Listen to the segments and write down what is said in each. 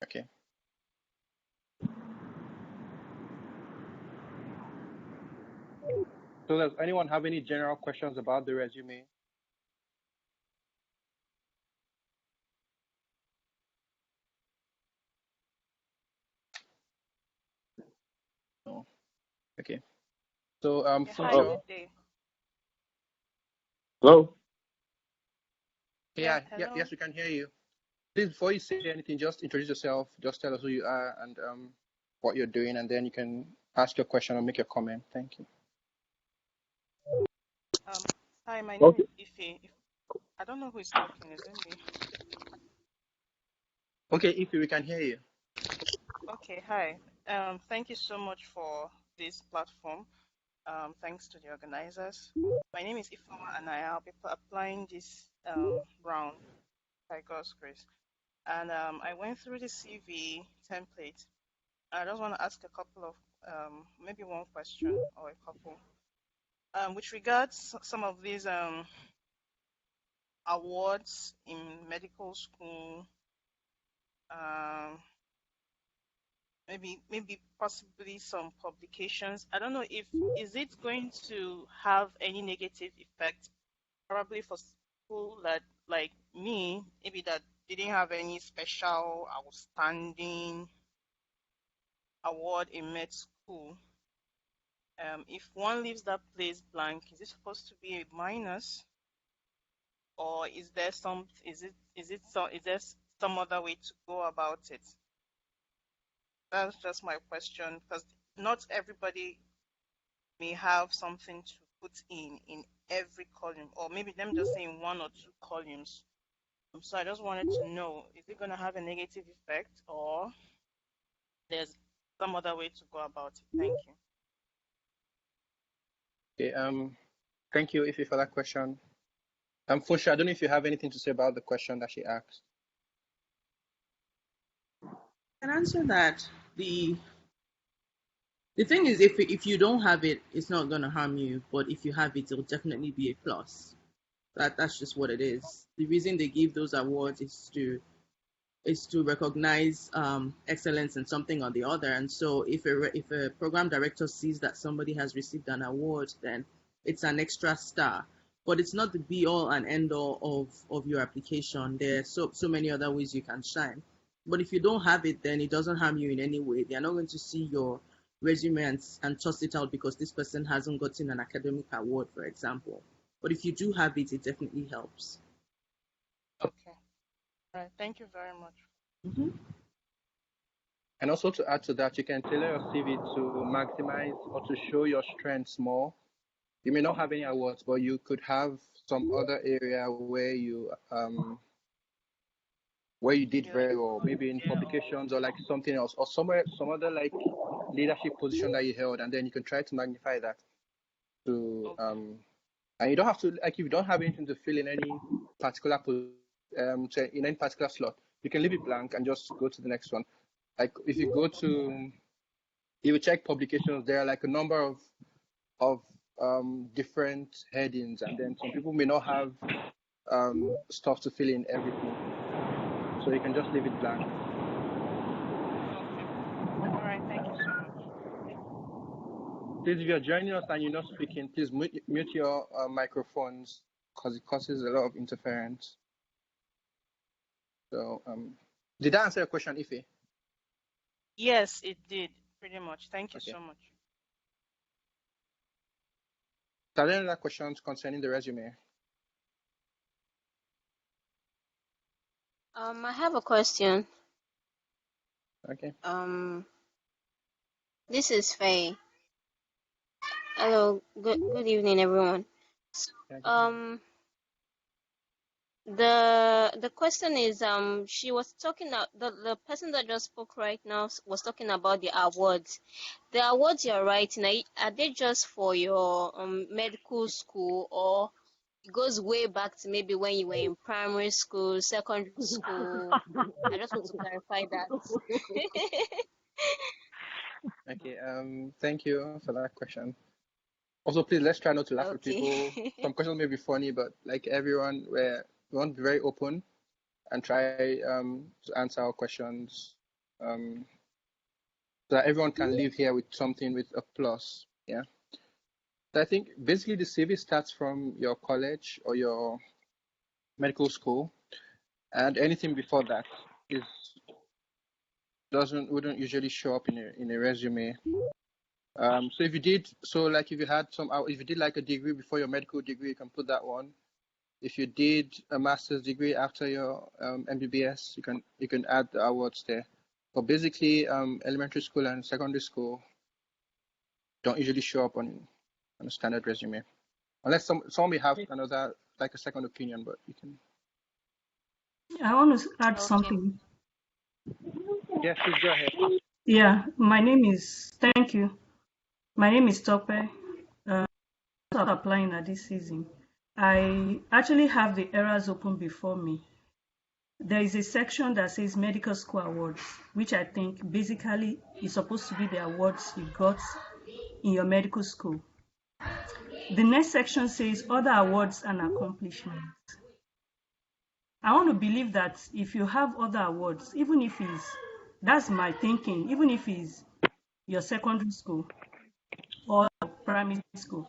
Okay. So does anyone have any general questions about the resume? No. Okay. So Hi, Funshaw. good day. Hello? Yeah, Hello. yes, we can hear you. Please, before you say anything, just introduce yourself. Just tell us who you are and what you're doing, and then you can ask your question or make your comment. Thank you. Hi, my name Okay. is Ife. I don't know who is talking, is it me? Okay, Ife, we can hear you. Okay, hi. Thank you so much for this platform. Thanks to the organizers. My name is Ifeoma and I'll be applying this round by God's grace. And I went through the CV template. I just want to ask a couple of, maybe one question or a couple. With regards some of these awards in medical school, maybe possibly some publications. I don't know if is it going to have any negative effect, probably for people that like me, maybe that didn't have any special outstanding award in med school. If one leaves that place blank, is it supposed to be a minus, or is there is there some other way to go about it? That's just my question, because not everybody may have something to put in every column, or maybe them just say in one or two columns. So I just wanted to know, is it going to have a negative effect, or there's some other way to go about it? Thank you. Okay, thank you, Ife, for that question. Funshaw, I don't know if you have anything to say about the question that she asked. I can answer that. The thing is, if you don't have it, it's not gonna harm you. But if you have it, it'll definitely be a plus. That's just what it is. The reason they give those awards is to recognize excellence in something or the other. And so if a program director sees that somebody has received an award, then it's an extra star. But it's not the be all and end all of your application. There are so many other ways you can shine. But if you don't have it, then it doesn't harm you in any way. They're not going to see your resume and toss it out because this person hasn't gotten an academic award, for example. But if you do have it, it definitely helps. Okay. All right. Thank you very much. Mm-hmm. And also to add to that, you can tailor your CV to maximize or to show your strengths more. You may not have any awards, but you could have some other area where you did very well, maybe in publications or like something else, or somewhere, some other like leadership position that you held, and then you can try to magnify that to and you don't have to, like, if you don't have anything to fill in any particular in any particular slot, you can leave it blank and just go to the next one. Like if you go to, if you check publications, there are like a number of different headings, and then some people may not have stuff to fill in everything, so you can just leave it blank. All right. Thank you so much. Please, if you're joining us and you're not speaking, please mute your microphones because it causes a lot of interference. So, did that answer your question, Ife? Yes, it did, pretty much. Thank you so much. Are there any other questions concerning the resume? I have a question. Okay. This is Faye. Hello, good evening, everyone. The question is, she was talking the person that just spoke right now was talking about the awards. The awards you're writing, are they just for your medical school, or it goes way back to maybe when you were in primary school, secondary school? I just want to clarify that. Okay. Thank you for that question. Also, please, let's try not to laugh at people. Some questions may be funny, but like everyone, we want to be very open and try to answer our questions so that everyone can live here with something with a plus. Yeah. So I think basically the CV starts from your college or your medical school, and anything before that is wouldn't usually show up in a resume. So if you did, like if you did like a degree before your medical degree, you can put that one. If you did a master's degree after your MBBS, you can add the awards there. But basically, elementary school and secondary school don't usually show up on a standard resume, unless someone may have another like a second opinion. But you can. I want to add Okay. something. Yes, please go ahead. Yeah, thank you. My name is Tope. I'm applying at this season. I actually have the ERAS open before me. There is a section that says medical school awards, which I think basically is supposed to be the awards you got in your medical school. The next section says other awards and accomplishments. I want to believe that if you have other awards, even if that's my thinking, even if it's your secondary school or primary school,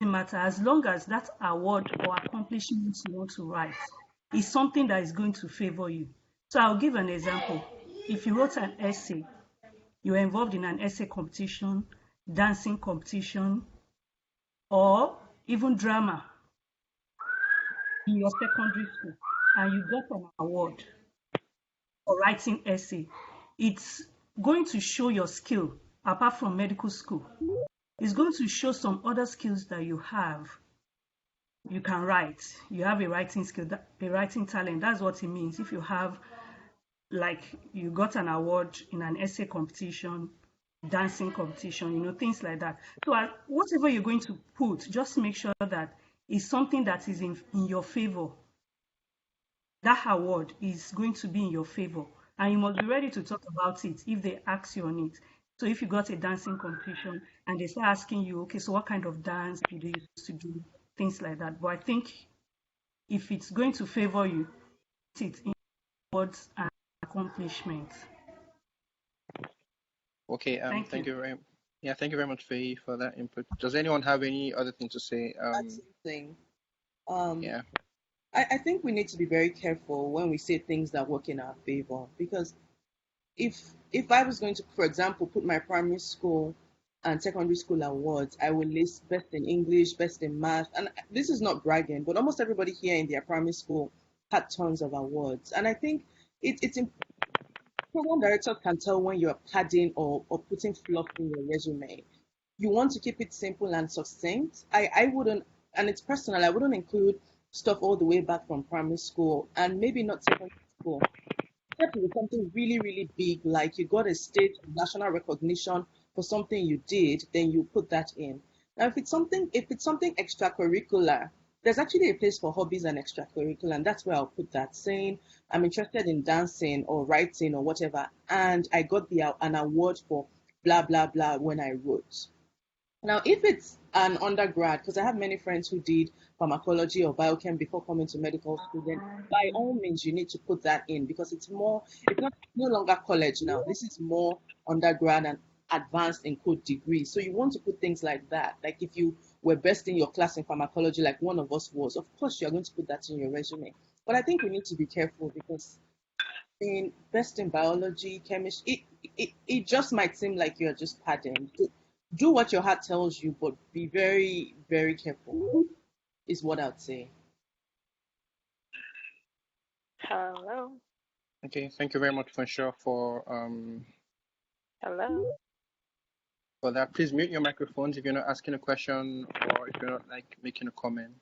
it doesn't matter, as long as that award or accomplishment you want to write is something that is going to favor you. So I'll give an example. If you wrote an essay, you were involved in an essay competition, dancing competition, or even drama in your secondary school, and you got an award for writing essay, it's going to show your skill apart from medical school. It's going to show some other skills that you have. You can write. You have a writing skill, a writing talent. That's what it means. If you have, like, you got an award in an essay competition, dancing competition, things like that. So whatever you're going to put, just make sure that it's something that is in your favor. That award is going to be in your favor, and you must be ready to talk about it if they ask you on it. So if you got a dancing competition and they start asking you, okay, so what kind of dance did you used to do, things like that. But I think if it's going to favor you, it's in awards and accomplishments. Okay. Thank you very much, Faye, for that input. Does anyone have any other thing to say? That's the thing. Yeah. I think we need to be very careful when we say things that work in our favor, because if I was going to, for example, put my primary school and secondary school awards, I will list best in English, best in math, and this is not bragging, but almost everybody here in their primary school had tons of awards, and I think it's important. Program directors can tell when you're padding or putting fluff in your resume. You want to keep it simple and succinct. I wouldn't, and it's personal, I wouldn't include stuff all the way back from primary school and maybe not secondary school. Except with something really, really big, like you got a state national recognition for something you did, then you put that in. Now, if it's something extracurricular, there's actually a place for hobbies and extracurricular, and that's where I'll put that, saying I'm interested in dancing or writing or whatever, and I got an award for blah blah blah when I wrote. Now, if it's an undergrad, because I have many friends who did pharmacology or biochem before coming to medical school, then by all means you need to put that in, because it's no longer college now. This is more undergrad and advanced in code degree. So you want to put things like that. Like if you were best in your class in pharmacology, like one of us was, of course you're going to put that in your resume. But I think we need to be careful, because in best in biology, chemistry, it just might seem like you're just padding. Do what your heart tells you, but be very, very careful, is what I'd say. Hello. Okay. Thank you very much, Funshaw, Hello. for that. Please mute your microphones if you're not asking a question or if you're not like making a comment.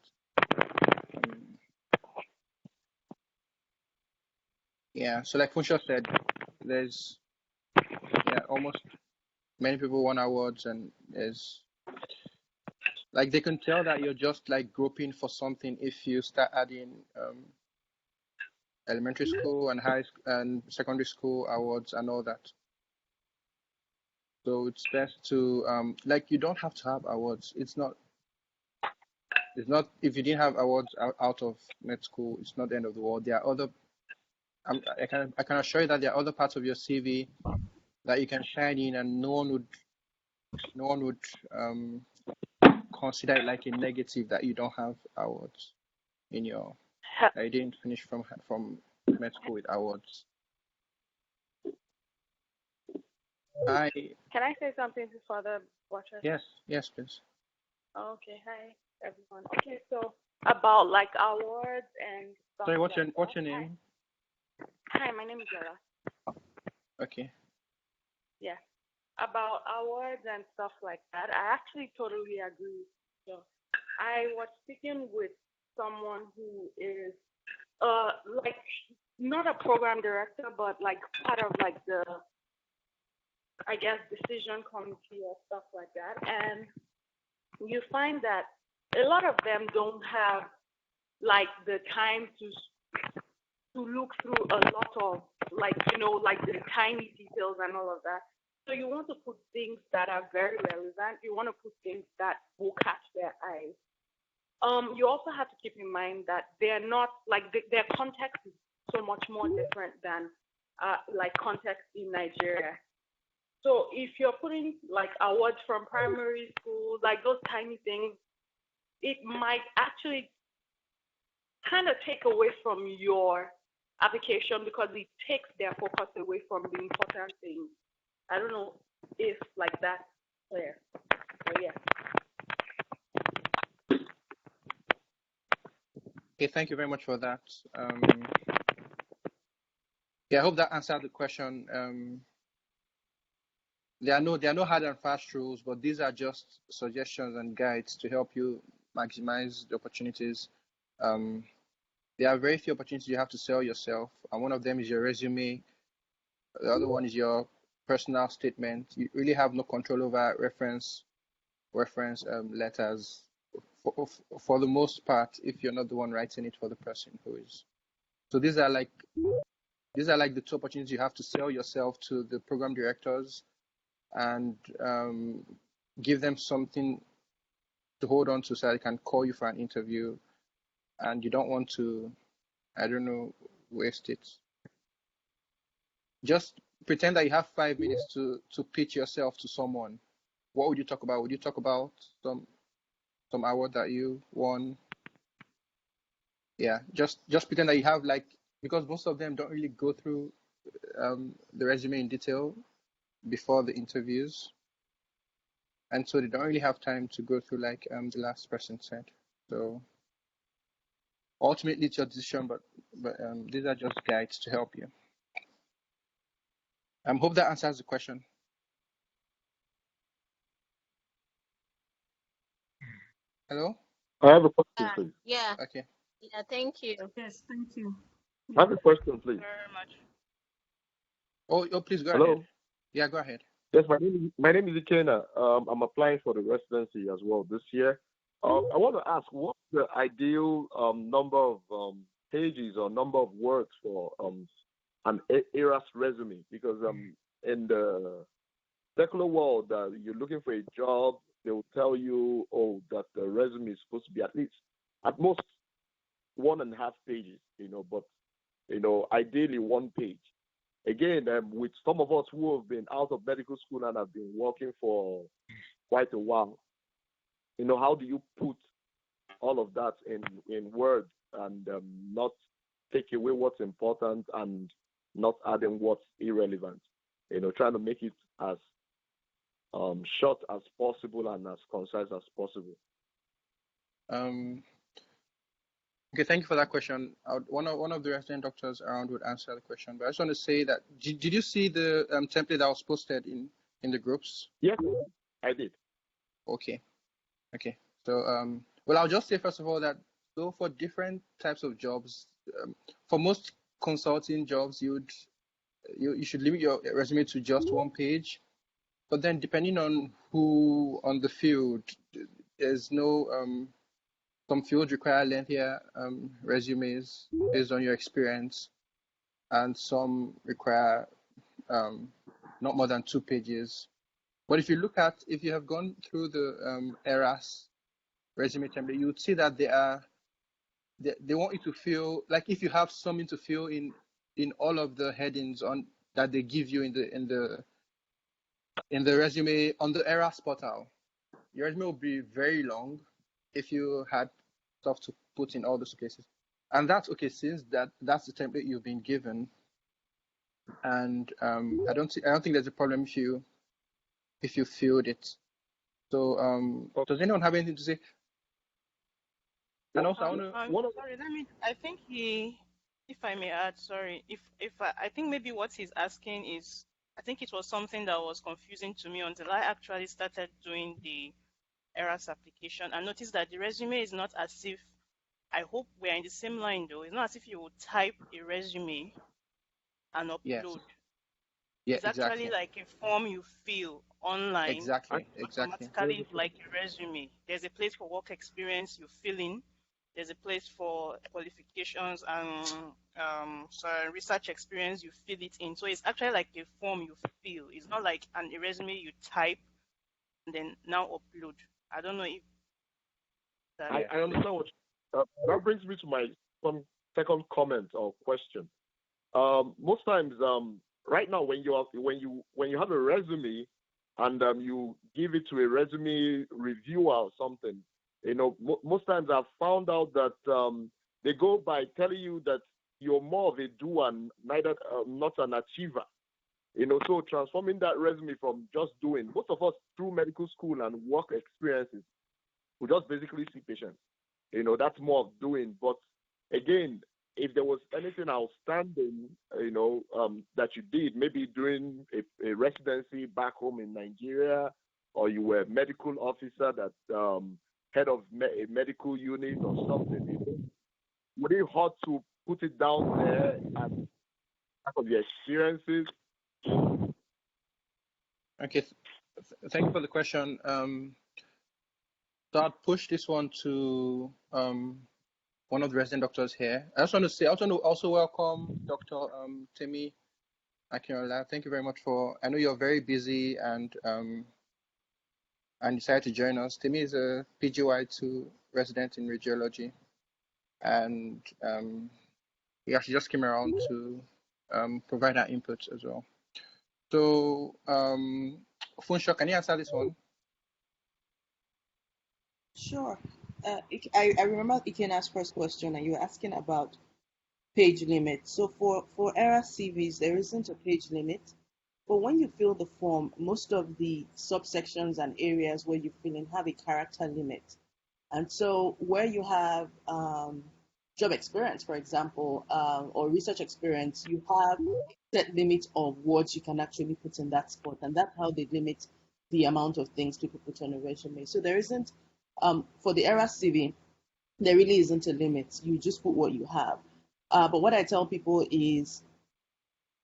Yeah. So like Funshaw said, there's almost many people won awards, and there's like they can tell that you're just like groping for something if you start adding elementary school and high and secondary school awards and all that. So it's best to like you don't have to have awards. It's not if you didn't have awards out of med school, it's not the end of the world. There are other I can assure you that there are other parts of your CV that you can shine in, and no one would consider it like a negative that you don't have awards in your. I didn't finish from med school with awards. Hi. Can I say something to Father Watcher? Yes, please. Okay, hi everyone. Okay, so about like awards and stuff. Sorry, what's like your name? Hi, my name is ERAS. Okay. Yeah. About awards and stuff like that, I actually totally agree. So I was speaking with someone who is like not a program director, but like part of like the, I guess, decision committee or stuff like that. And you find that a lot of them don't have like the time to look through a lot of like, like the tiny details and all of that. So you want to put things that are very relevant. You want to put things that will catch their eyes. You also have to keep in mind that they're not like their context is so much more different than like context in Nigeria. So if you're putting like awards from primary school, like those tiny things, it might actually kind of take away from your application because it takes their focus away from the important things. I don't know if like that's clear. So yeah. Okay, thank you very much for that. Yeah, I hope that answered the question. There are no hard and fast rules, but these are just suggestions and guides to help you maximize the opportunities. There are very few opportunities you have to sell yourself, and one of them is your resume. The other one is your personal statement. You really have no control over reference letters for the most part, if you're not the one writing it for the person who is. So these are like the two opportunities you have to sell yourself to the program directors and give them something to hold on to so they can call you for an interview, and you don't want to, I don't know, waste it. Just pretend that you have 5 minutes to pitch yourself to someone. What would you talk about? Would you talk about some award that you won? Yeah, just pretend that you have because most of them don't really go through the resume in detail before the interviews, and so they don't really have time to go through like the last person said. So ultimately it's your decision, but these are just guides to help you. Hope that answers the question. Hello? I have a question, please. Yeah. Okay. Yeah, thank you. Yes, thank you. I have a question, please. Very much. Oh, please go Hello? ahead. Yeah, go ahead. Yes, my name is Ikena. I'm applying for the residency as well this year. I want to ask, what's the ideal number of pages or number of words for an ERAS resume? Because in the secular world, you're looking for a job, they will tell you, that the resume is supposed to be at most 1.5 pages, but ideally 1 page. Again, with some of us who have been out of medical school and have been working for quite a while, how do you put all of that in words and not take away what's important and not adding what's irrelevant? Trying to make it as short as possible and as concise as possible. Okay, thank you for that question. One of the resident doctors around would answer the question, but I just want to say that did you see the template that was posted in the groups? Yes, I did. Okay. So well, I'll just say first of all that so for different types of jobs, for most consulting jobs, you should limit your resume to just 1 page. But then depending on who on the field, there's no some fields require lengthier resumes based on your experience, and some require not more than 2 pages. But if you have gone through the ERAS resume template, you would see that they want you to feel like if you have something to fill in in all of the headings on that they give you in the resume on the ERAS portal. Your resume will be very long if you had stuff to put in all those places. And that's okay, since that's the template you've been given. And I don't think there's a problem if you filled it. So does anyone have anything to say? And also, sorry, I think if I may add, sorry, I think maybe what he's asking is, I think it was something that was confusing to me until I actually started doing the ERAS application and noticed that the resume is not as if, I hope we're in the same line though, it's not as if you would type a resume and upload. Yes. It's actually like a form you fill online. Exactly. Automatically, it's like a resume. There's a place for work experience you fill in. There's a place for qualifications and research experience you fill it in. So it's actually like a form you fill. It's not like a resume you type and then now upload. I don't know if that. I understand what that brings me to my second comment or question. Most times, right now, when you have a resume and you give it to a resume reviewer or something, most times I've found out that they go by telling you that you're more of a doer and not an achiever. So transforming that resume from just doing. Most of us through medical school and work experiences, we just basically see patients. That's more of doing. But again, if there was anything outstanding, that you did, maybe during a residency back home in Nigeria, or you were a medical officer that head of a medical unit or something, would it hurt to put it down there and part of your experiences? Okay, thank you for the question. So I'll push this one to one of the resident doctors here. I also want to also welcome Dr. Temi Akinola. Thank you very much I know you're very busy and decided to join us. Temi is a PGY2 resident in radiology, and he actually just came around to provide our input as well. So, Funsho, can you answer this one? Sure. I remember Ikena's first question, and you were asking about page limit. So for ERAS CVs, there isn't a page limit. But when you fill the form, most of the subsections and areas where you fill in have a character limit. And so where you have job experience, for example, or research experience, you have a set limit of words you can actually put in that spot. And that's how they limit the amount of things people put on a resume. So there isn't, for the ERAS CV, there really isn't a limit. You just put what you have. But what I tell people is,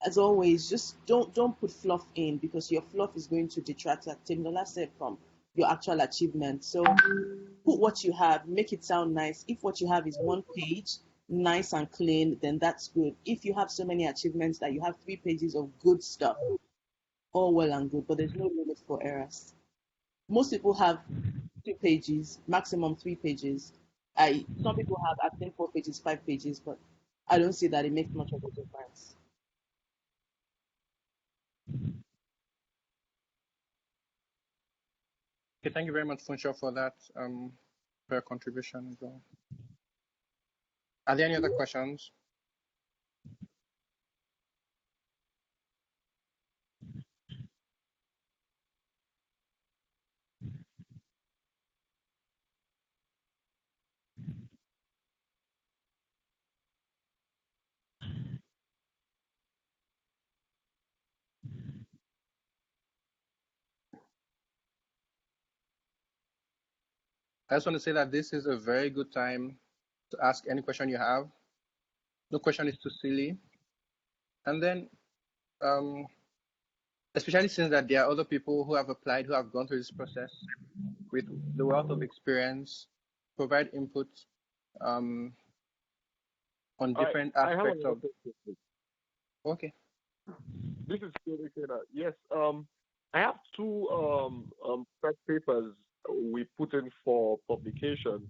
as always, just don't put fluff in, because your fluff is going to detract, like Timola said, from your actual achievement. So put what you have, make it sound nice. If what you have is one page, nice and clean, then that's good. If you have so many achievements that you have 3 pages of good stuff, all well and good, but there's no limit for ERAS. Most people have 2 pages, maximum 3 pages. Some people have, I think, 4 pages, 5 pages, but I don't see that it makes much of a difference. Okay, thank you very much, Funsho, for that for your contribution as well. Are there any other questions? I just want to say that this is a very good time to ask any question you have. No question is too silly. And then, especially since that there are other people who have applied, who have gone through this process with the wealth of experience, provide input on different aspects of. Okay. This is good. Yes. I have 2 press papers we put in for publication.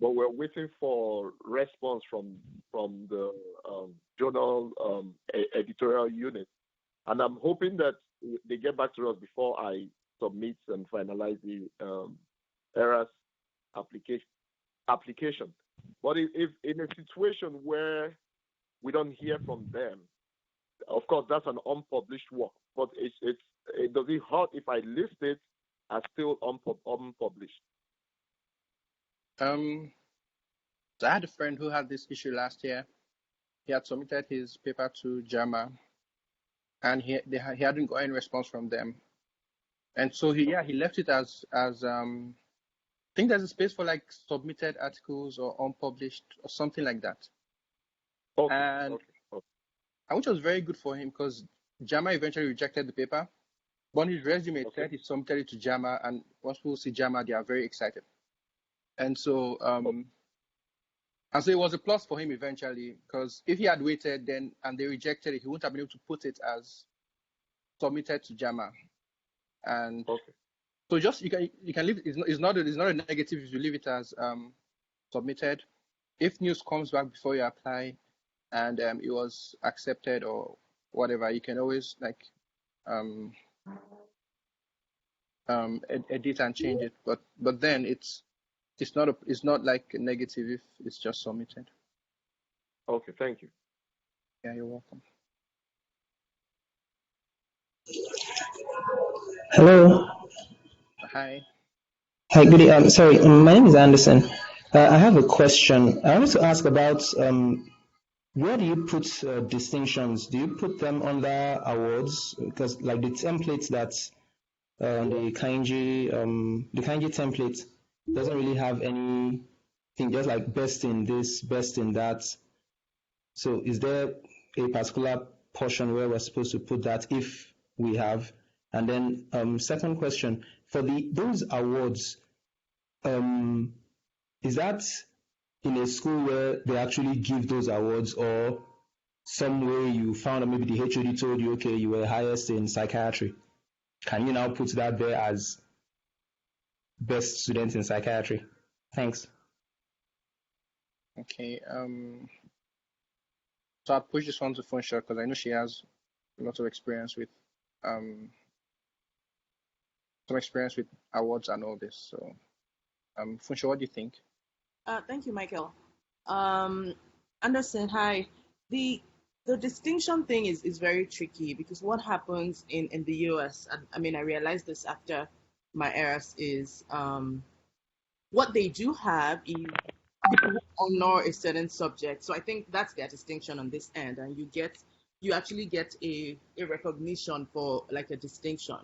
but we're waiting for response from the journal editorial unit, and I'm hoping that they get back to us before I submit and finalize the ERAS application. But if in a situation where we don't hear from them, of course that's an unpublished work. But it does it hurt if I list it as still unpublished? So I had a friend who had this issue last year. He had submitted his paper to JAMA, and he hadn't got any response from them. And so he left it as I think there's a space for like submitted articles or unpublished or something like that. Okay. And which was very good for him because JAMA eventually rejected the paper. But on his resume, it said he submitted it to JAMA, and once people see JAMA, they are very excited. And so, and so it was a plus for him eventually, because if he had waited then and they rejected it, he wouldn't have been able to put it as submitted to JAMA. And so just you can leave it's not a negative if you leave it as submitted. If news comes back before you apply and it was accepted or whatever, you can always like edit and change it. But then it's not like a negative if it's just submitted. Okay, thank you. Yeah, you're welcome. Hello. Hi. Hi, good day. Sorry, my name is Anderson. I have a question. I wanted to ask about where do you put distinctions? Do you put them under awards? Because like the templates that the KAINJI template doesn't really have anything, just like best in this, best in that. So is there a particular portion where we're supposed to put that if we have? And then second question, for those awards, is that in a school where they actually give those awards, or some way you found that maybe the HOD told you, okay, you were highest in psychiatry? Can you now put that there as best student in psychiatry? Thanks. Okay. So I'll push this one to Funsha because I know she has a lot of experience with awards and all this. So Funsha, what do you think? Thank you, Michael. Anderson, hi. The distinction thing is very tricky because what happens in the US, and I mean, I realized this after my ERAS, is what they do have is people honor a certain subject. So I think that's their distinction on this end, and you actually get a recognition for like a distinction.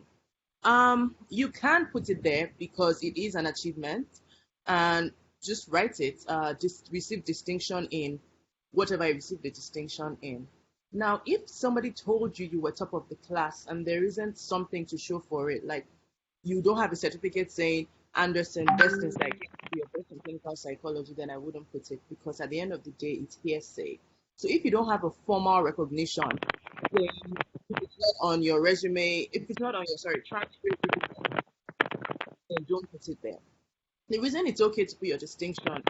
You can put it there because it is an achievement, and just write it, just receive distinction in whatever I received the distinction in. Now, if somebody told you were top of the class and there isn't something to show for it, like you don't have a certificate saying Anderson best in psychiatry or best in clinical psychology, then I wouldn't put it because at the end of the day, it's hearsay. So if you don't have a formal recognition, then if it's not on your resume, if it's not on your transcript, then don't put it there. The reason it's okay to put your distinction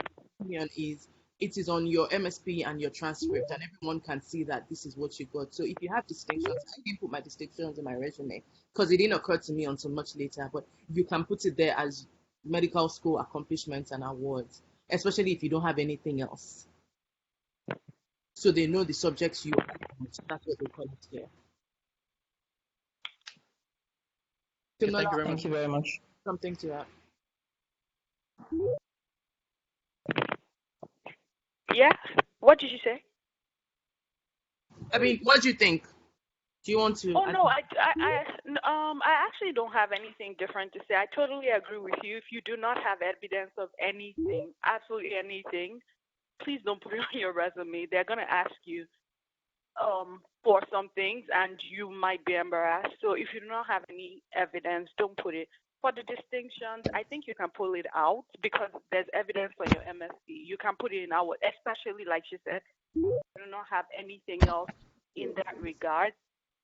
is it is on your MSP and your transcript, and everyone can see that this is what you got. So if you have distinctions, I didn't put my distinctions in my resume because it didn't occur to me until much later, but you can put it there as medical school accomplishments and awards, especially if you don't have anything else. So they know the subjects you are. That's what they call it there. Thank you very much. Something to add. Yeah. What did you say? I mean, what do you think? Do you want to? Oh no, I actually don't have anything different to say. I totally agree with you. If you do not have evidence of anything, absolutely anything, please don't put it on your resume. They're gonna ask you for some things, and you might be embarrassed. So if you do not have any evidence, don't put it. For the distinctions, I think you can pull it out because there's evidence for your MSc. You can put it in our, especially like she said, you do not have anything else in that regard.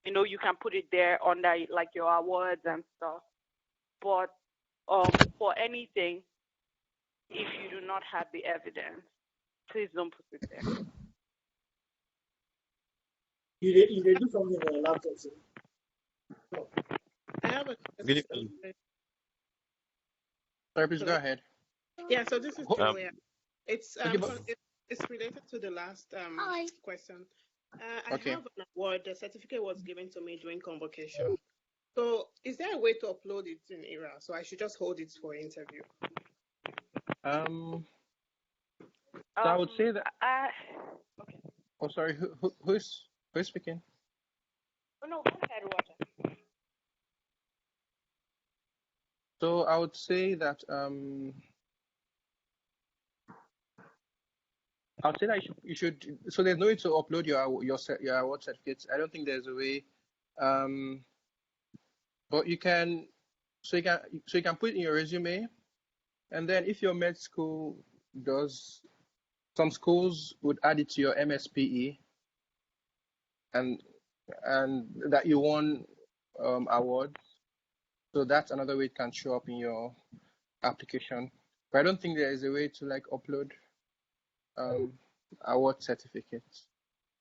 You know, you can put it there under like your awards and stuff. But for anything, if you do not have the evidence. Please don't put it there. You did do something on your laptop, sir. I have a Good question. evening. Sorry, please go ahead. Yeah, so this is Julia. It's Okay, but it's related to the last question. I okay. have an award. The certificate was given to me during convocation. So is there a way to upload it in ERAS? So I should just hold it for interview? So I would say that. Okay. Oh, sorry. Who's speaking? Oh no, go ahead, Roger. So I would say that you should. So there's no way to upload your award certificates. I don't think there's a way. But you can. So you can put it in your resume, and then if your med school does, some schools would add it to your MSPE, and that you won awards. So that's another way it can show up in your application. But I don't think there is a way to like upload award certificates.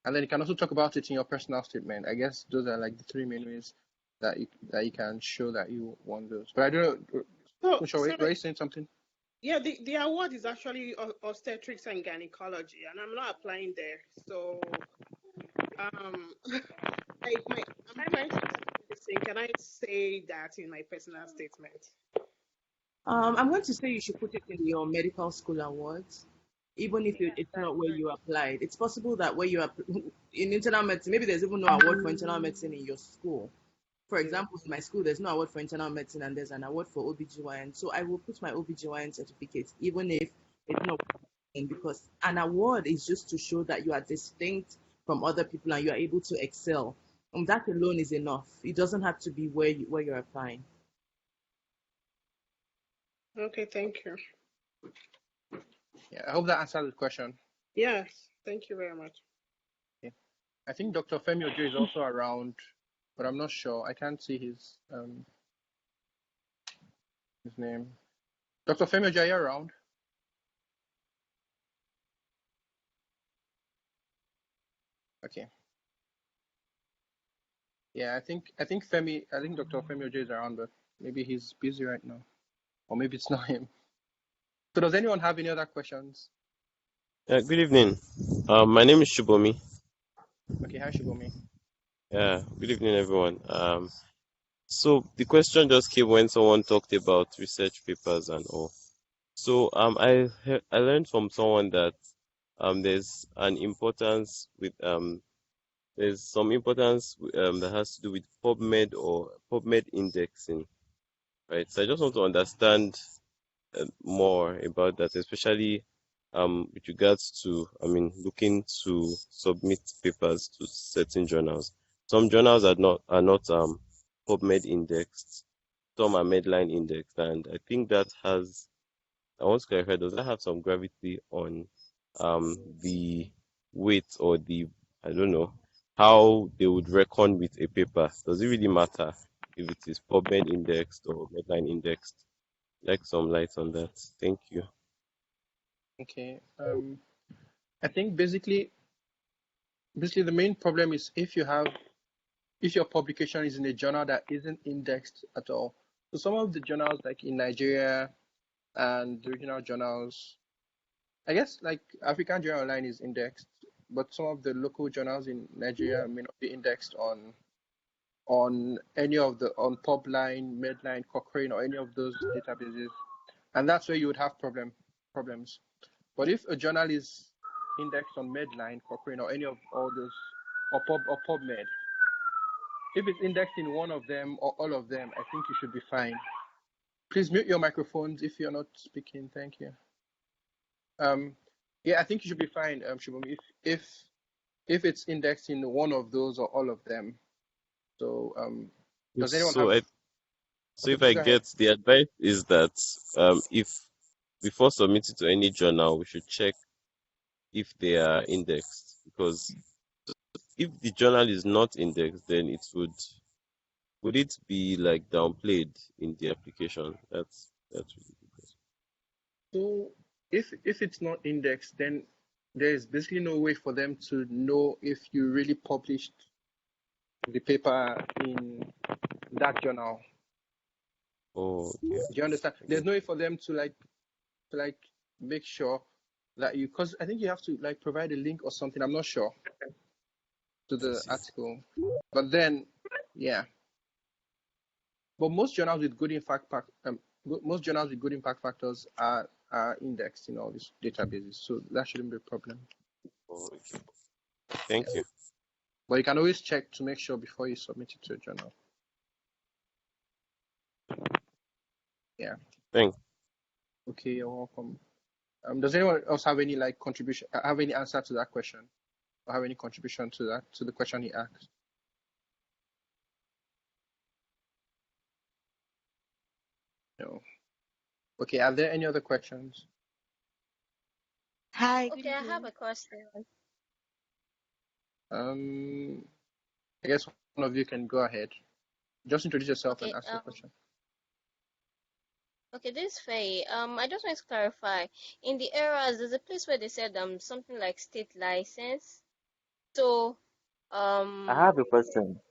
And then you can also talk about it in your personal statement. I guess those are like the three main ways that you can show that you won those. But I don't know. Were you saying something? Yeah, the award is actually obstetrics and gynecology, and I'm not applying there. So, I'm trying to say, can I say that in my personal statement? I'm going to say you should put it in your medical school awards, even if it's not where you applied. It's possible that where you are in internal medicine, maybe there's even no award for internal medicine in your school. For example, in my school, there's no award for internal medicine and there's an award for OBGYN. So I will put my OBGYN certificate, even if it's not, because an award is just to show that you are distinct from other people and you are able to excel. And that alone is enough. It doesn't have to be where you're applying. Okay, thank you. Yeah, I hope that answers the question. Yes, thank you very much. Yeah. I think Dr. Femi Ojo is also around, but I'm not sure. I can't see his name. Dr. Femi Ojo, are you around? Okay. Yeah, I think Dr. Femi Ojo is around, but maybe he's busy right now, or maybe it's not him. So does anyone have any other questions? Good evening. My name is Shubomi. Okay, hi Shubomi. Yeah, good evening, everyone. So the question just came when someone talked about research papers and all. So I learned from someone that there's an importance with there's some importance that has to do with PubMed or PubMed indexing, right? So I just want to understand more about that, especially with regards to, looking to submit papers to certain journals. Some journals are not PubMed indexed, some are Medline indexed, and I think that has, I want to clarify, does that have some gravity on the weight or the, I don't know, how they would reckon with a paper? Does it really matter if it is PubMed indexed or Medline indexed? Like some light on that. Thank you. Okay. I think basically the main problem is if your publication is in a journal that isn't indexed at all. So some of the journals like in Nigeria and the regional journals, I guess like African Journal Online is indexed, but some of the local journals in Nigeria may not be indexed on any of the on Publine, Medline, Cochrane, or any of those databases, and that's where you would have problems. But if a journal is indexed on Medline, Cochrane, or any of all those, or PubMed, if it's indexed in one of them or all of them, I think you should be fine. Please mute your microphones if you're not speaking. Thank you. Yeah, I think you should be fine, Shubham, if it's indexed in one of those or all of them. So, does anyone have? So if I get the advice is that if before submitting to any journal, we should check if they are indexed, because if the journal is not indexed, then it would it be like downplayed in the application? That's really good. So if it's not indexed, then there's basically no way for them to know if you really published the paper in that journal. Oh, okay. Do you understand? There's no way for them to make sure that you, because I think you have to like provide a link or something. I'm not sure to the article, but then yeah. But most journals with good impact factors are indexed in all these databases, so that shouldn't be a problem. Oh, okay. Thank you. But you can always check to make sure before you submit it to a journal. Yeah. Thanks. Okay, you're welcome. Does anyone else have any contribution? Have any answer to that question, or have any contribution to the question he asked? No. Okay. Are there any other questions? Hi, good Okay, I have evening. a question. I guess one of you can go ahead. Just introduce yourself and Okay, ask your question. okay, this is Faye. I just want to clarify. In the ERAS, there's a place where they said something like state license. So I have a question.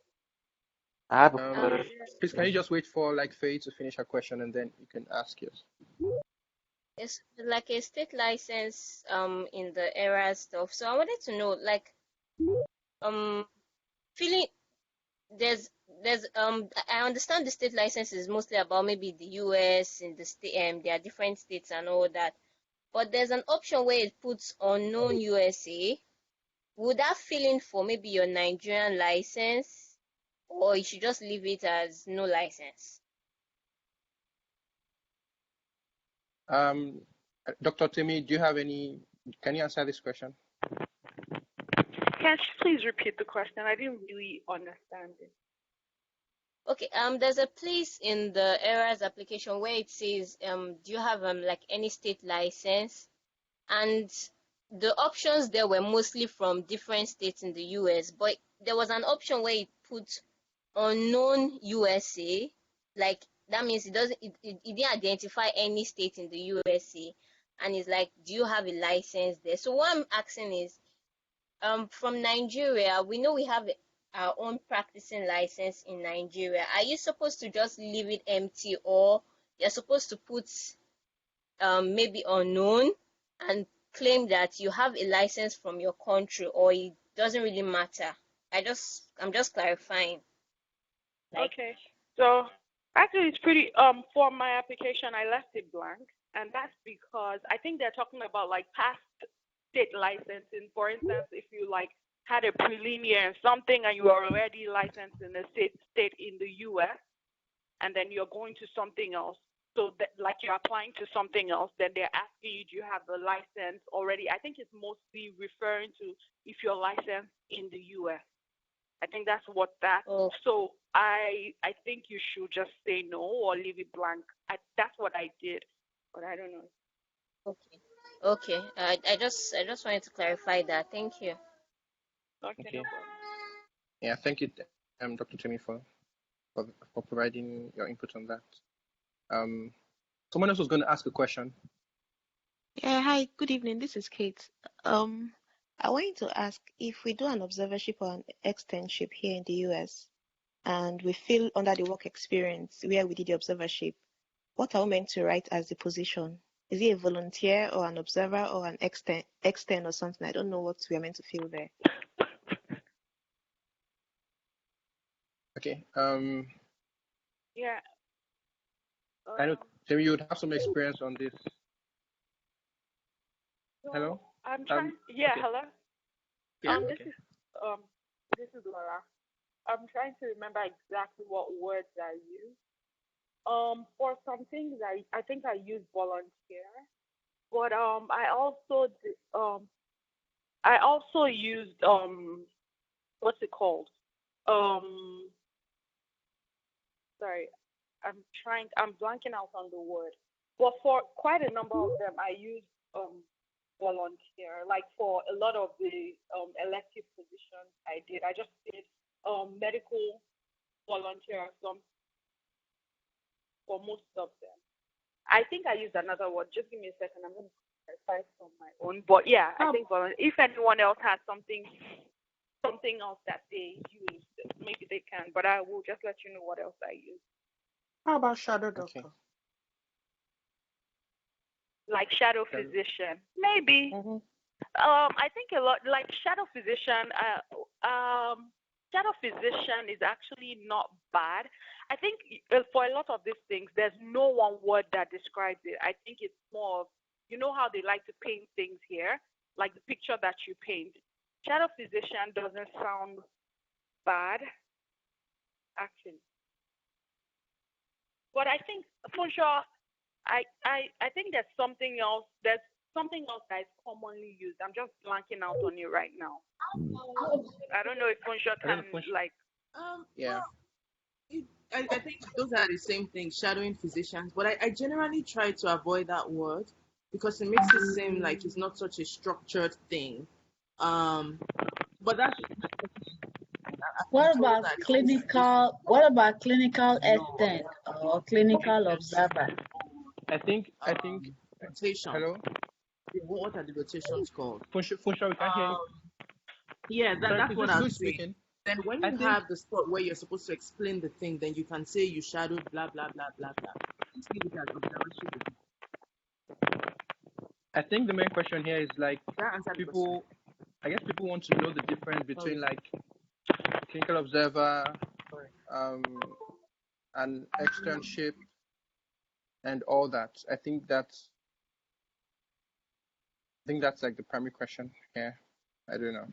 I have a Please, can you just wait for Faye to finish her question and then you can ask yours. it's like a state license in the ERAS stuff. So I wanted to know feeling there's I understand the state license is mostly about maybe the US in the state there are different states and all that. But there's an option where it puts unknown USA. Would that fill in for maybe your Nigerian license, or you should just leave it as no license? Dr. Timmy, can you answer this question? Can you please repeat the question? I didn't really understand it. Okay, there's a place in the ERAS application where it says, do you have any state license? And the options there were mostly from different states in the US, but there was an option where it put unknown USA, like that means it didn't identify any state in the USA, and it's like, do you have a license there? So what I'm asking is, from Nigeria, we know we have our own practicing license in Nigeria. Are you supposed to just leave it empty, or you're supposed to put maybe unknown and claim that you have a license from your country, or it doesn't really matter? I'm just clarifying. Okay. So actually it's pretty for my application I left it blank, and that's because I think they're talking about past state licensing. For instance, if you had a preliminary and something and you are already licensed in a state in the US, and then you're going to something else. So that you're applying to something else, then they're asking you, do you have the license already? I think it's mostly referring to if you're licensed in the US. I think that's what that. Oh. So I think you should just say no or leave it blank. That's what I did, but I don't know. Okay. I just wanted to clarify that. Thank you. Okay. No problem. Yeah, thank you, Dr. Timmy, for providing your input on that. Someone else was going to ask a question. Yeah, hi, good evening. This is Kate. I wanted to ask, if we do an observership or an externship here in the US and we fill under the work experience where we did the observership, what are we meant to write as the position? Is it a volunteer or an observer or an extern or something? I don't know what we are meant to fill there. Okay. Yeah. I know, Timmy, you would have some experience on this. Hello? I'm trying. Yeah, okay. hello. Yeah, This is Laura. I'm trying to remember exactly what words I used. For some things I think I used volunteer, but I also used what's it called? Sorry, I'm blanking out on the word. But for quite a number of them, I used volunteer. Like for a lot of the elective positions I did, I just did medical volunteer for most of them. I think I used another word. Just give me a second. I'm going to clarify from my own. But yeah, I think if anyone else has something else that they use, maybe they can. But I will just let you know what else I use. How about shadow doctor? Okay. Like shadow physician, maybe. Mm-hmm. I think a lot like shadow physician. Shadow physician is actually not bad. I think for a lot of these things, there's no one word that describes it. I think it's more of, you know how they like to paint things here, like the picture that you paint. Shadow physician doesn't sound bad, actually. But I think for sure, I think there's something else. There's something else that is commonly used. I'm just blanking out on it right now. I don't know if Funshaw can like. Yeah. I think those are the same thing, shadowing physicians. But I generally try to avoid that word because it makes it seem like it's not such a structured thing. But that's What about clinical? What about clinical assistant or clinical observer? I think. Rotation. Hello. What are the rotations called? Funshaw, we can't hear you. Yeah, that's what I'm saying. Speaking? Then when you have the spot where you're supposed to explain the thing, then you can say you shadowed blah blah blah blah blah. Just leave it as observership. I think the main question here is like people. I guess people want to know the difference between like clinical observer, and externship, and all that. I think that's like the primary question here. I don't know.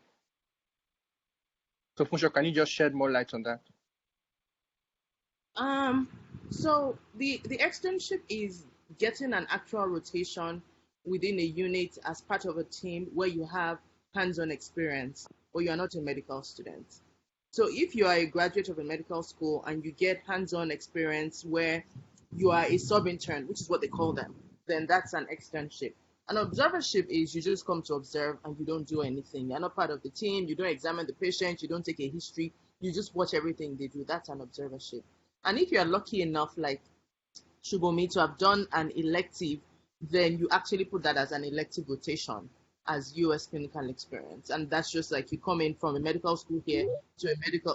So Funshaw, can you just shed more light on that? So the externship is getting an actual rotation within a unit as part of a team where you have hands-on experience, but you are not a medical student. So if you are a graduate of a medical school and you get hands-on experience where you are a sub-intern, which is what they call them, then that's an externship. An observership is you just come to observe and you don't do anything. You're not part of the team. You don't examine the patient. You don't take a history. You just watch everything they do. That's an observership. And if you're lucky enough, like Shubomi, to have done an elective, then you actually put that as an elective rotation as US clinical experience. And that's just like you come in from a medical school here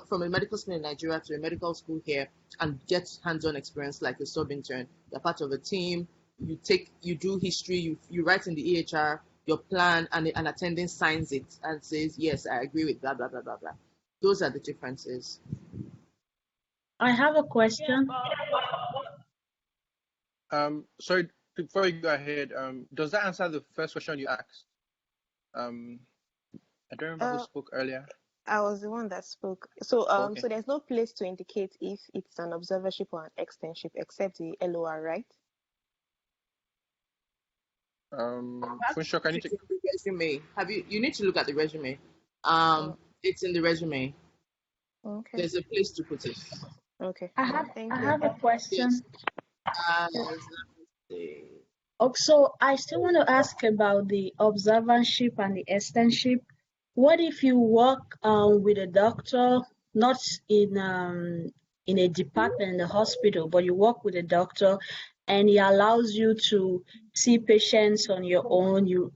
from a medical school in Nigeria to a medical school here and get hands-on experience like a sub-intern. You're part of a team. You do history, you write in the EHR your plan, and an attending signs it and says, yes, I agree with blah, blah, blah, blah, blah. Those are the differences. I have a question. Sorry, before you go ahead, does that answer the first question you asked? I don't remember who spoke earlier. I was the one that spoke. So Okay. so there's no place to indicate if it's an observership or an externship except the LOR, right? Funshaw, can you take the resume? You need to look at the resume. It's in the resume. Okay. There's a place to put it. Okay. I have a question. Yes. So I still want to ask about the observership and the externship. What if you work with a doctor, not in a department in the hospital, but you work with a doctor and he allows you to see patients on your own, you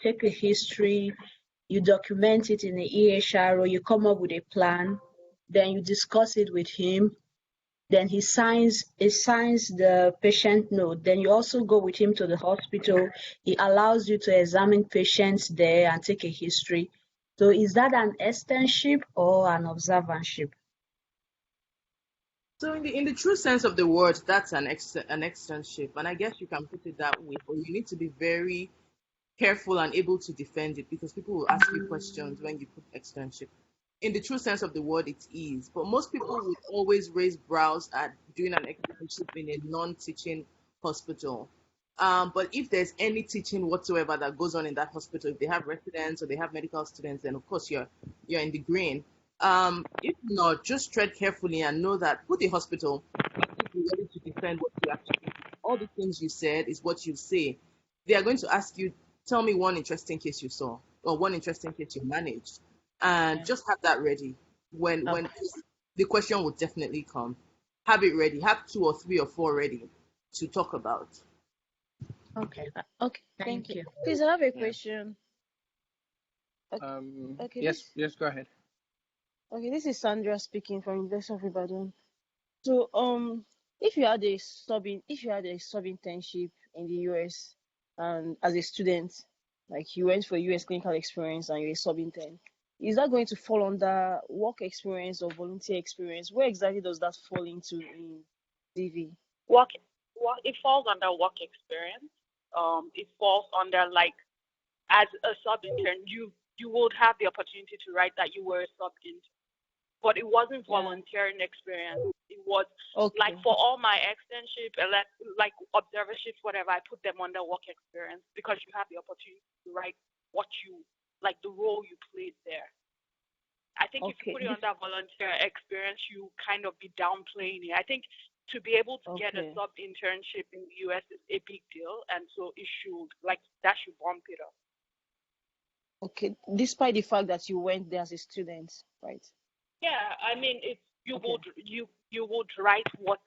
take a history, you document it in the EHR, or you come up with a plan, then you discuss it with him, then he signs the patient note. Then you also go with him to the hospital. He allows you to examine patients there and take a history. So is that an externship or an observership? So in the true sense of the word, that's an externship, and I guess you can put it that way. But you need to be very careful and able to defend it because people will ask you questions when you put externship. In the true sense of the word, it is. But most people would always raise brows at doing an externship in a non-teaching hospital. But if there's any teaching whatsoever that goes on in that hospital, if they have residents or they have medical students, then of course you're in the green. If not, just tread carefully and know that with the hospital, you're ready to defend what you actually do. All the things you said is what you say. They are going to ask you, tell me one interesting case you saw or one interesting case you managed. And just have that ready. When the question will definitely come. Have it ready. Have 2 or 3 or 4 ready. to talk about. Okay. Okay. Thank you. Please, I have a Yeah. question. Okay, Yes, go ahead. this is Sandra speaking from University of Ibadan. So, if you had a sub internship in the US, and as a student, like you went for US clinical experience and you're a sub intern, is that going to fall under work experience or volunteer experience? Where exactly does that fall into in CV? It falls under work experience. It falls under, like, as a sub intern, you would have the opportunity to write that you were a sub intern, but it wasn't volunteering experience. It was like, for all my externship, like observerships, whatever, I put them under work experience because you have the opportunity to write what you like, the role you played there. I think if you put it under volunteer experience, you kind of be downplaying it. I think to be able to get a sub internship in the US is a big deal, and so it should, like, that should bump it up. Okay, despite the fact that you went there as a student, right? Yeah, I mean, you would write what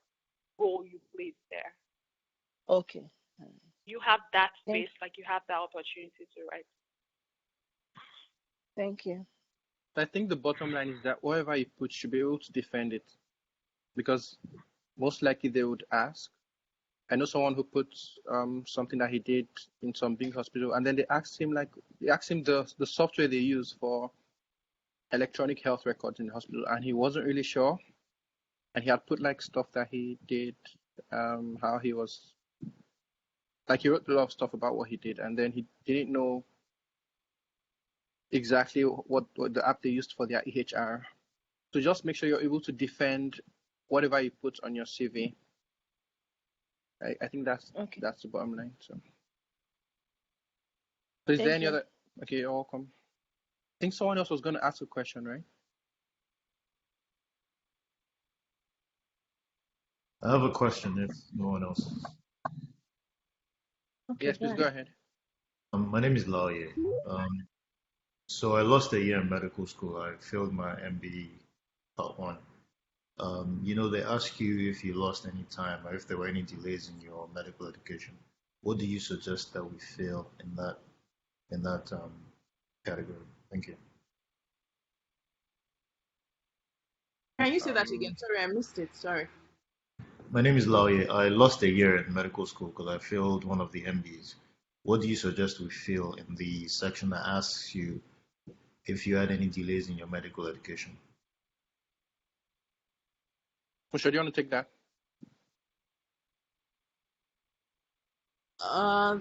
role you played there. Okay. You have that space, like you have that opportunity to write. Thank you. I think the bottom line is that whatever you put should be able to defend it, because most likely they would ask. I know someone who put something that he did in some big hospital, and then they asked him the software they use for electronic health records in the hospital, and he wasn't really sure. And he had put like stuff that he did, how he was, like, he wrote a lot of stuff about what he did, and then he didn't know exactly what the app they used for their EHR. So just make sure you're able to defend whatever you put on your CV. I think that's the bottom line. So is there any other? Okay, you're welcome. I think someone else was going to ask a question, right? I have a question if no one else. Yes, please go ahead. My name is Laoye. So I lost a year in medical school. I failed my MBE part 1. They ask you if you lost any time or if there were any delays in your medical education. What do you suggest that we fail in that category? Thank you. Can you say that again? Sorry, I missed it. Sorry. My name is Laoye. I lost a year in medical school because I failed one of the MBs. What do you suggest we fail in the section that asks you if you had any delays in your medical education? Pusha, do you want to take that?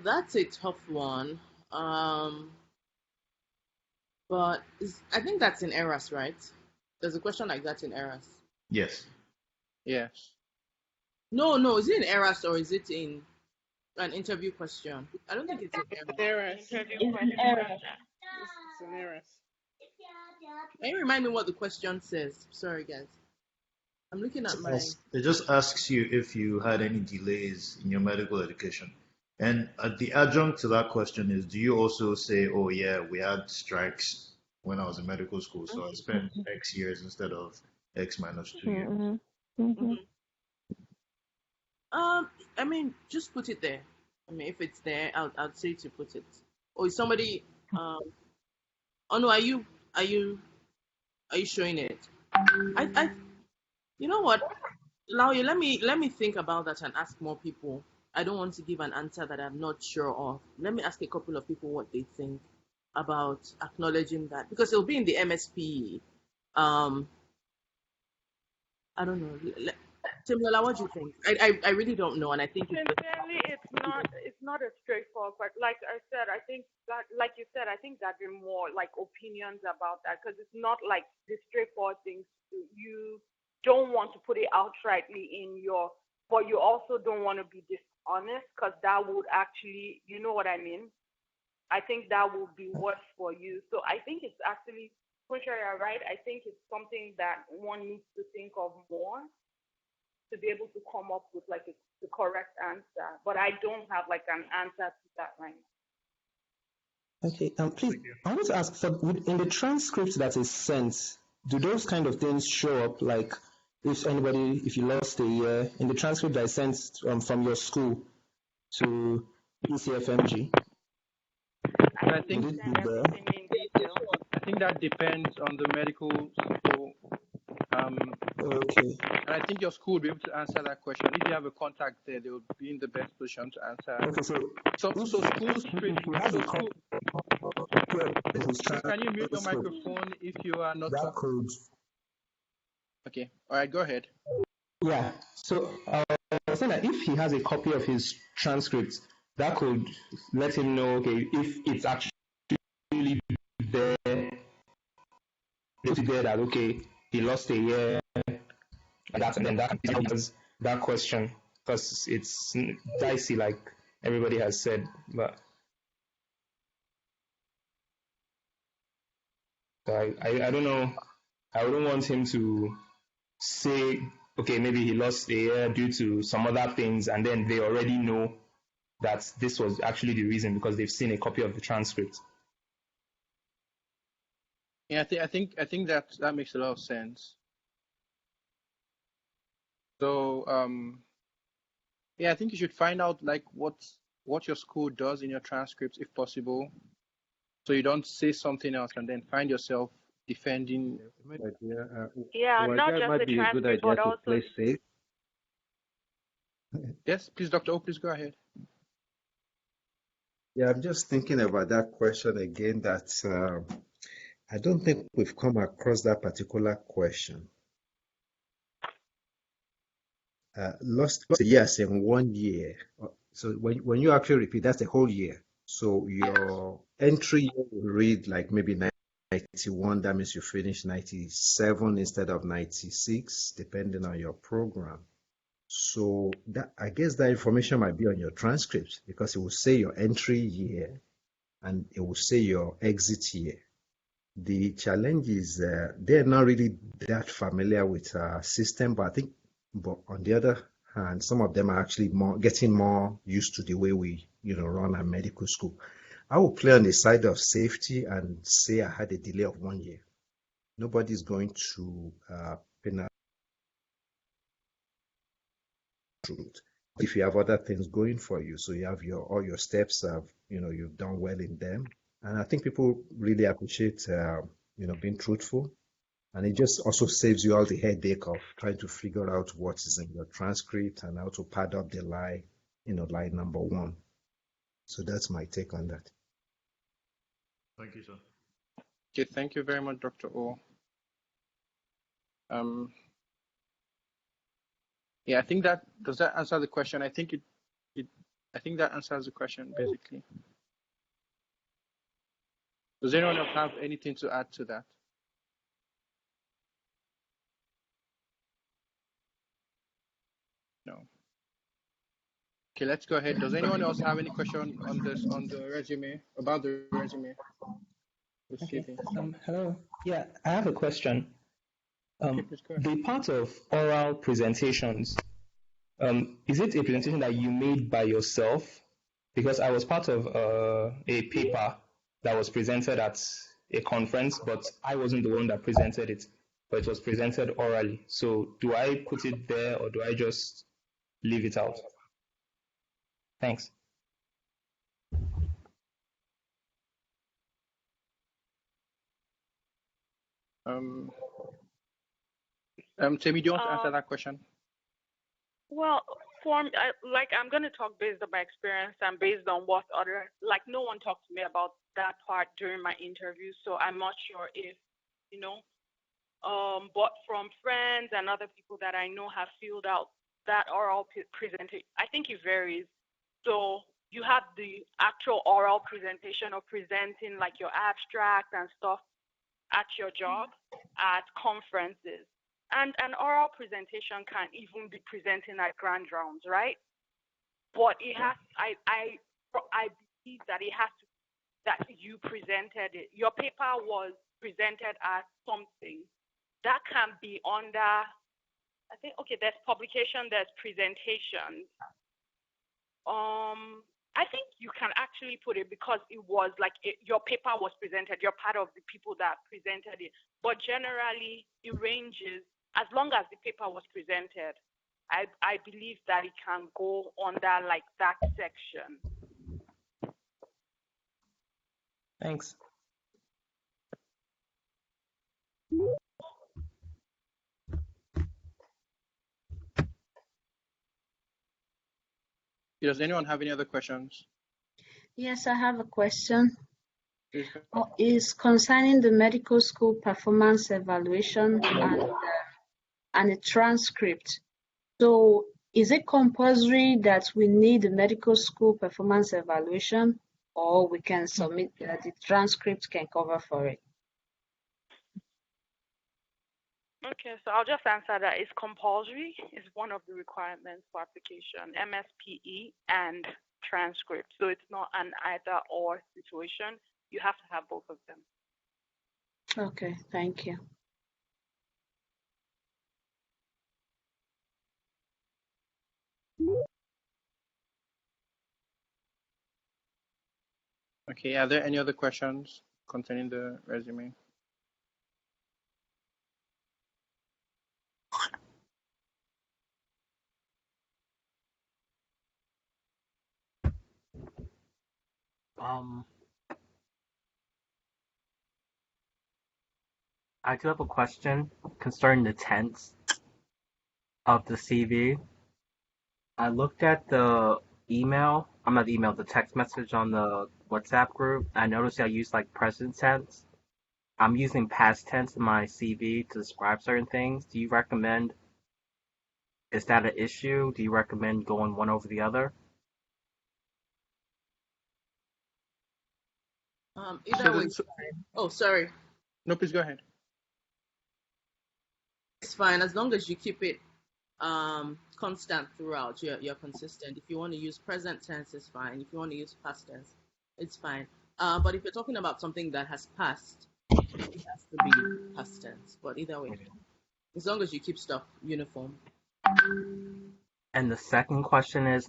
That's a tough one. But I think that's in ERAS, right? There's a question like that in ERAS. Yes. Yes. No. Is it in ERAS or is it in an interview question? I don't think it's in ERAS. It's in ERAS. It's in ERAS. Can you remind me what the question says? Sorry, guys. I'm looking at my... It just asks you if you had any delays in your medical education. And the adjunct to that question is, do you also say, oh yeah, we had strikes when I was in medical school, so I spent X years instead of X minus 2 years? I mean, just put it there. I mean, if it's there, I'd say to put it. Or is somebody... oh no, are you showing it? You know what, Laoye, let me think about that and ask more people. I don't want to give an answer that I'm not sure of. Let me ask a couple of people what they think about acknowledging that, because it'll be in the MSP. I don't know. Timola, what do you think? I really don't know, and I think sincerely, it's not a straightforward question. Like I said, I think that, like you said, I think that there are more like opinions about that, because it's not like the straightforward things. You don't want to put it outrightly but you also don't want to be dishonest, because that would actually, you know what I mean? I think that would be worse for you. So I think it's actually, Pusha, you're right. I think it's something that one needs to think of more to be able to come up with like the correct answer. But I don't have like an answer to that right now. Okay, please, I want to ask, in the transcript that is sent, do those kind of things show up, like if you lost a year, in the transcript I sent from your school to ECFMG, I think would it be there? I think that depends on the medical school. Okay. And I think your school will be able to answer that question. If you have a contact there, they will be in the best position to answer. Okay, so schools treat. Can you mute your microphone if you are not talking? Okay. All right. Go ahead. Yeah. So I was saying that if he has a copy of his transcript, that could let him know, okay, if it's actually there, that okay, he lost a year, and then that answers that question, because it's dicey, like everybody has said. But I don't know. I wouldn't want him to say, okay, maybe he lost a year due to some other things, and then they already know that this was actually the reason because they've seen a copy of the transcript. Yeah, I think that makes a lot of sense. So yeah, I think you should find out like what your school does in your transcripts if possible, so you don't say something else and then find yourself defending. Yeah, not just might the be a good transcript, idea but to also. play safe. Yes, please, Dr. O, please go ahead. Yeah, I'm just thinking about that question again. That I don't think we've come across that particular question. Lost years in 1 year. So when you actually repeat, that's a whole year. So your entry year will read like maybe 91. That means you finish 97 instead of 96, depending on your program. So that, I guess that information might be on your transcript because it will say your entry year and it will say your exit year. The challenge is they're not really that familiar with our system, but on the other hand, some of them are actually getting more used to the way we run our medical school. I will play on the side of safety and say I had a delay of 1 year. Nobody's going to penalize truth. If you have other things going for you, so you have all your steps you've done well in them, and I think people really appreciate being truthful, and it just also saves you all the headache of trying to figure out what is in your transcript and how to pad up the lie, lie number 1. So that's my take on that. Thank you, sir. Okay, thank you very much, Dr. O. Yeah, I think does that answer the question? I think I think that answers the question basically. Does anyone else have anything to add to that? No. Okay, let's go ahead. Does anyone else have any question on the resume, about the resume? Okay. Hello. Yeah, I have a question. The part of oral presentations, is it a presentation that you made by yourself? Because I was part of a paper that was presented at a conference, but I wasn't the one that presented it, but it was presented orally. So do I put it there or do I just leave it out? Thanks. Tammy, do you want to answer that question? Well, I'm going to talk based on my experience and based on what no one talked to me about that part during my interview, so I'm not sure if, but from friends and other people that I know have filled out that oral presentation, I think it varies. So you have the actual oral presentation of presenting like your abstract and stuff at your job, at conferences. And an oral presentation can even be presenting at grand rounds, right? But it has, I believe that it has to, that you presented it. Your paper was presented as something that can be under, I think, okay, there's publication, there's presentation. I think you can actually put it because it was like your paper was presented. You're part of the people that presented it. But generally, it ranges as long as the paper was presented, I believe that it can go under like that section. Thanks. Does anyone have any other questions? Yes, I have a question. Please go. Is concerning the medical school performance evaluation and a transcript. So is it compulsory that we need a medical school performance evaluation, or we can submit that the transcript can cover for it? Okay, so I'll just answer that. It's compulsory. It's one of the requirements for application, MSPE and transcript. So it's not an either or situation. You have to have both of them. Okay, thank you. Okay, are there any other questions concerning the resume? I do have a question concerning the tense of the CV. I looked at the the text message on the WhatsApp group. I noticed I used like present tense. I'm using past tense in my CV to describe certain things. Do you recommend, is that an issue? Do you recommend going one over the other? Either way, fine. Oh, sorry. No, please go ahead. It's fine as long as you keep it constant throughout. You're consistent. If you want to use present tense, it's fine. If you want to use past tense, it's fine. But if you're talking about something that has passed, it has to be past tense. But either way, as long as you keep stuff uniform. And the second question is,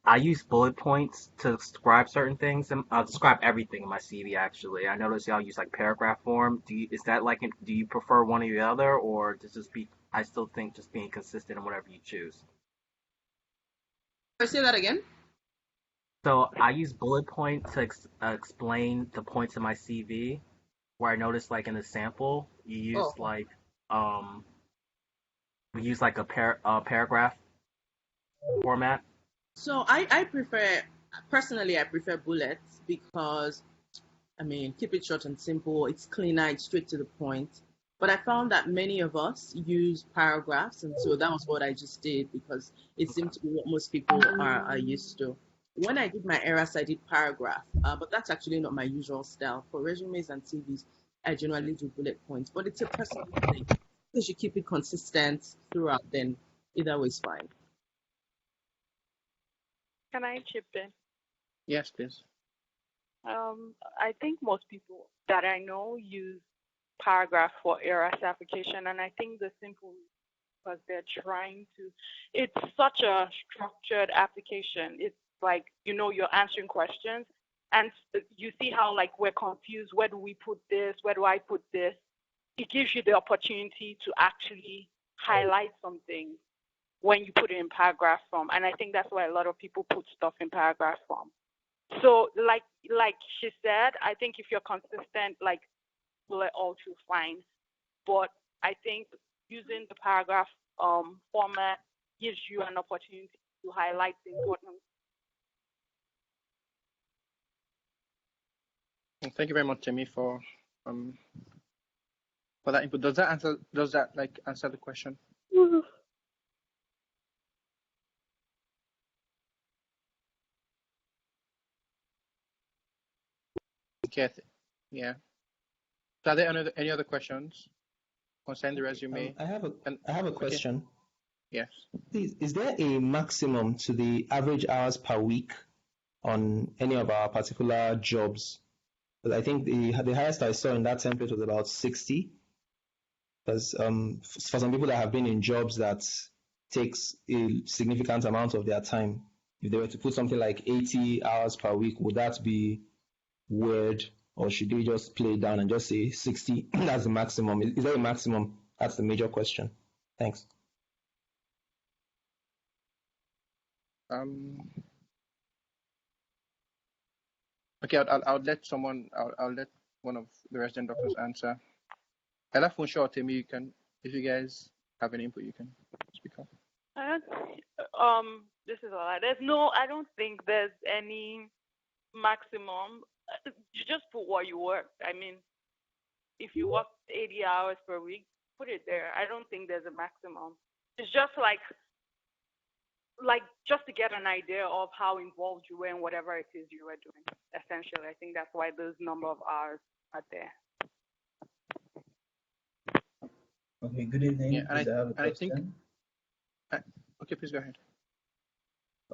I use bullet points to describe certain things, and I'll describe everything in my CV. Actually, I notice y'all use like paragraph form. Do you prefer one or the other, or does this be? I still think just being consistent in whatever you choose. Can I say that again? So I use bullet points to explain the points of my CV. Where I noticed, like in the sample, you use we use like a paragraph format. So I prefer, personally, I prefer bullets because, I mean, keep it short and simple. It's cleaner, it's straight to the point. But I found that many of us use paragraphs, and so that was what I just did because it seemed to be what most people are used to. When I did my ERAS, I did paragraph, but that's actually not my usual style. For resumes and CVs, I generally do bullet points, but it's a personal thing. Because you keep it consistent throughout, then either way is fine. Can I chip in? Yes, please. I think most people that I know use paragraph for ERAS application, and I think the simple because they're trying to. It's such a structured application. It's like you're answering questions, and you see how like we're confused. Where do we put this? Where do I put this? It gives you the opportunity to actually highlight something when you put it in paragraph form. And I think that's why a lot of people put stuff in paragraph form. So like she said, I think if you're consistent, like bullet all through fine. But I think using the paragraph format gives you an opportunity to highlight the important. Thank you very much, Jamie, for that input. Does that answer the question? Okay. Yeah. So are there any other questions concerning the resume? I have a question. Okay. Yes. Please, is there a maximum to the average hours per week on any of our particular jobs? Because I think the highest I saw in that template was about 60. Because for some people that have been in jobs that takes a significant amount of their time, if they were to put something like 80 hours per week, would that be weird? Or should they just play it down and just say 60? That's the maximum. Is there a maximum That's the major question. Thanks. Okay, I'll let someone. I'll let one of the resident doctors answer. Ella Funshaw or Temi, you can, if you guys have any input, you can speak up. This is all right. I don't think there's any maximum. You just put what you work. I mean, if you work 80 hours per week, put it there. I don't think there's a maximum. It's just like just to get an idea of how involved you were in whatever it is you were doing. Essentially, I think that's why those number of hours are there. Okay, good evening. Yeah, Please, I have a question. Okay, please go ahead.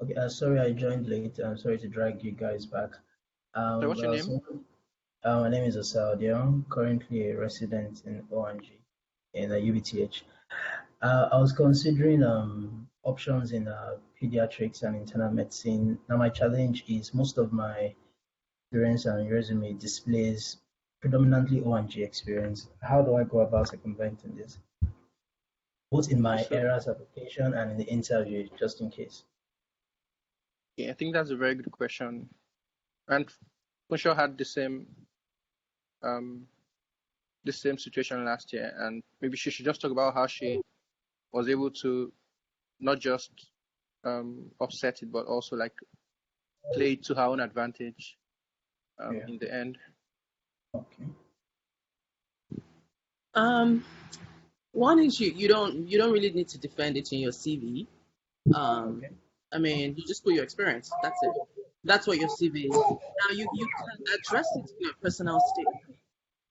Okay, sorry I joined late. I'm sorry to drag you guys back. So what's your name? My name is Asaudio. I'm currently a resident in ONG in UBTH. I was considering options in pediatrics and internal medicine. Now my challenge is most of my experience and resume displays predominantly ONG experience. How do I go about circumventing this? Both in my ERAS application and in the interview, just in case. Yeah, I think that's a very good question. And Funshaw had the same situation last year, and maybe she should just talk about how she was able to not just offset it, but also like play it to her own advantage in the end. Okay. One is you don't really need to defend it in your CV. I mean, you just put your experience. That's it. That's what your CV is. Now you can address it in your personal statement,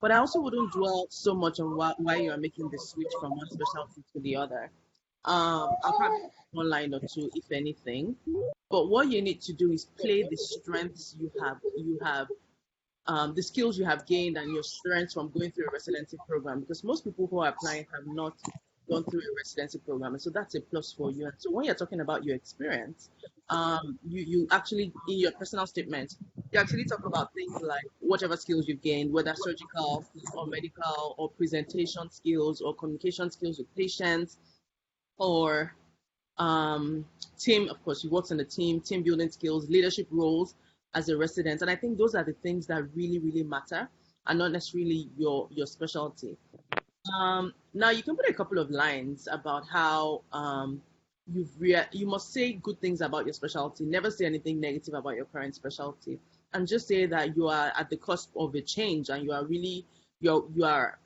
but I also wouldn't dwell so much on why you are making the switch from one specialty to the other. I'll probably one line or two, if anything. But what you need to do is play the strengths you have, the skills you have gained and your strengths from going through a residency program, because most people who are applying have not gone through a residency program, and so that's a plus for you. And so when you're talking about your experience, you actually, in your personal statement, you actually talk about things like whatever skills you've gained, whether surgical or medical or presentation skills or communication skills with patients, or team. Of course, you worked in a team building skills, leadership roles as a resident. And I think those are the things that really, really matter and not necessarily your specialty. Now you can put a couple of lines about how you must say good things about your specialty, never say anything negative about your current specialty, and just say that you are at the cusp of a change and you are really you are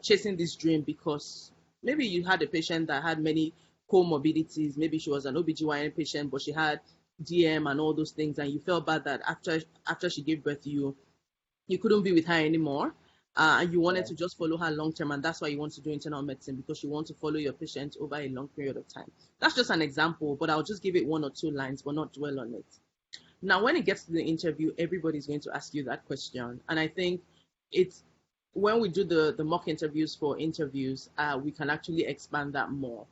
chasing this dream because maybe you had a patient that had many comorbidities. Maybe she was an OBGYN patient, but she had DM and all those things, and you felt bad that after she gave birth, you couldn't be with her anymore, and you wanted to just follow her long term, and that's why you want to do internal medicine, because you want to follow your patient over a long period of time. That's just an example, but I'll just give it one or two lines, but not dwell on it. Now, when it gets to the interview, everybody's going to ask you that question, and I think it's when we do the mock interviews for interviews, we can actually expand that more.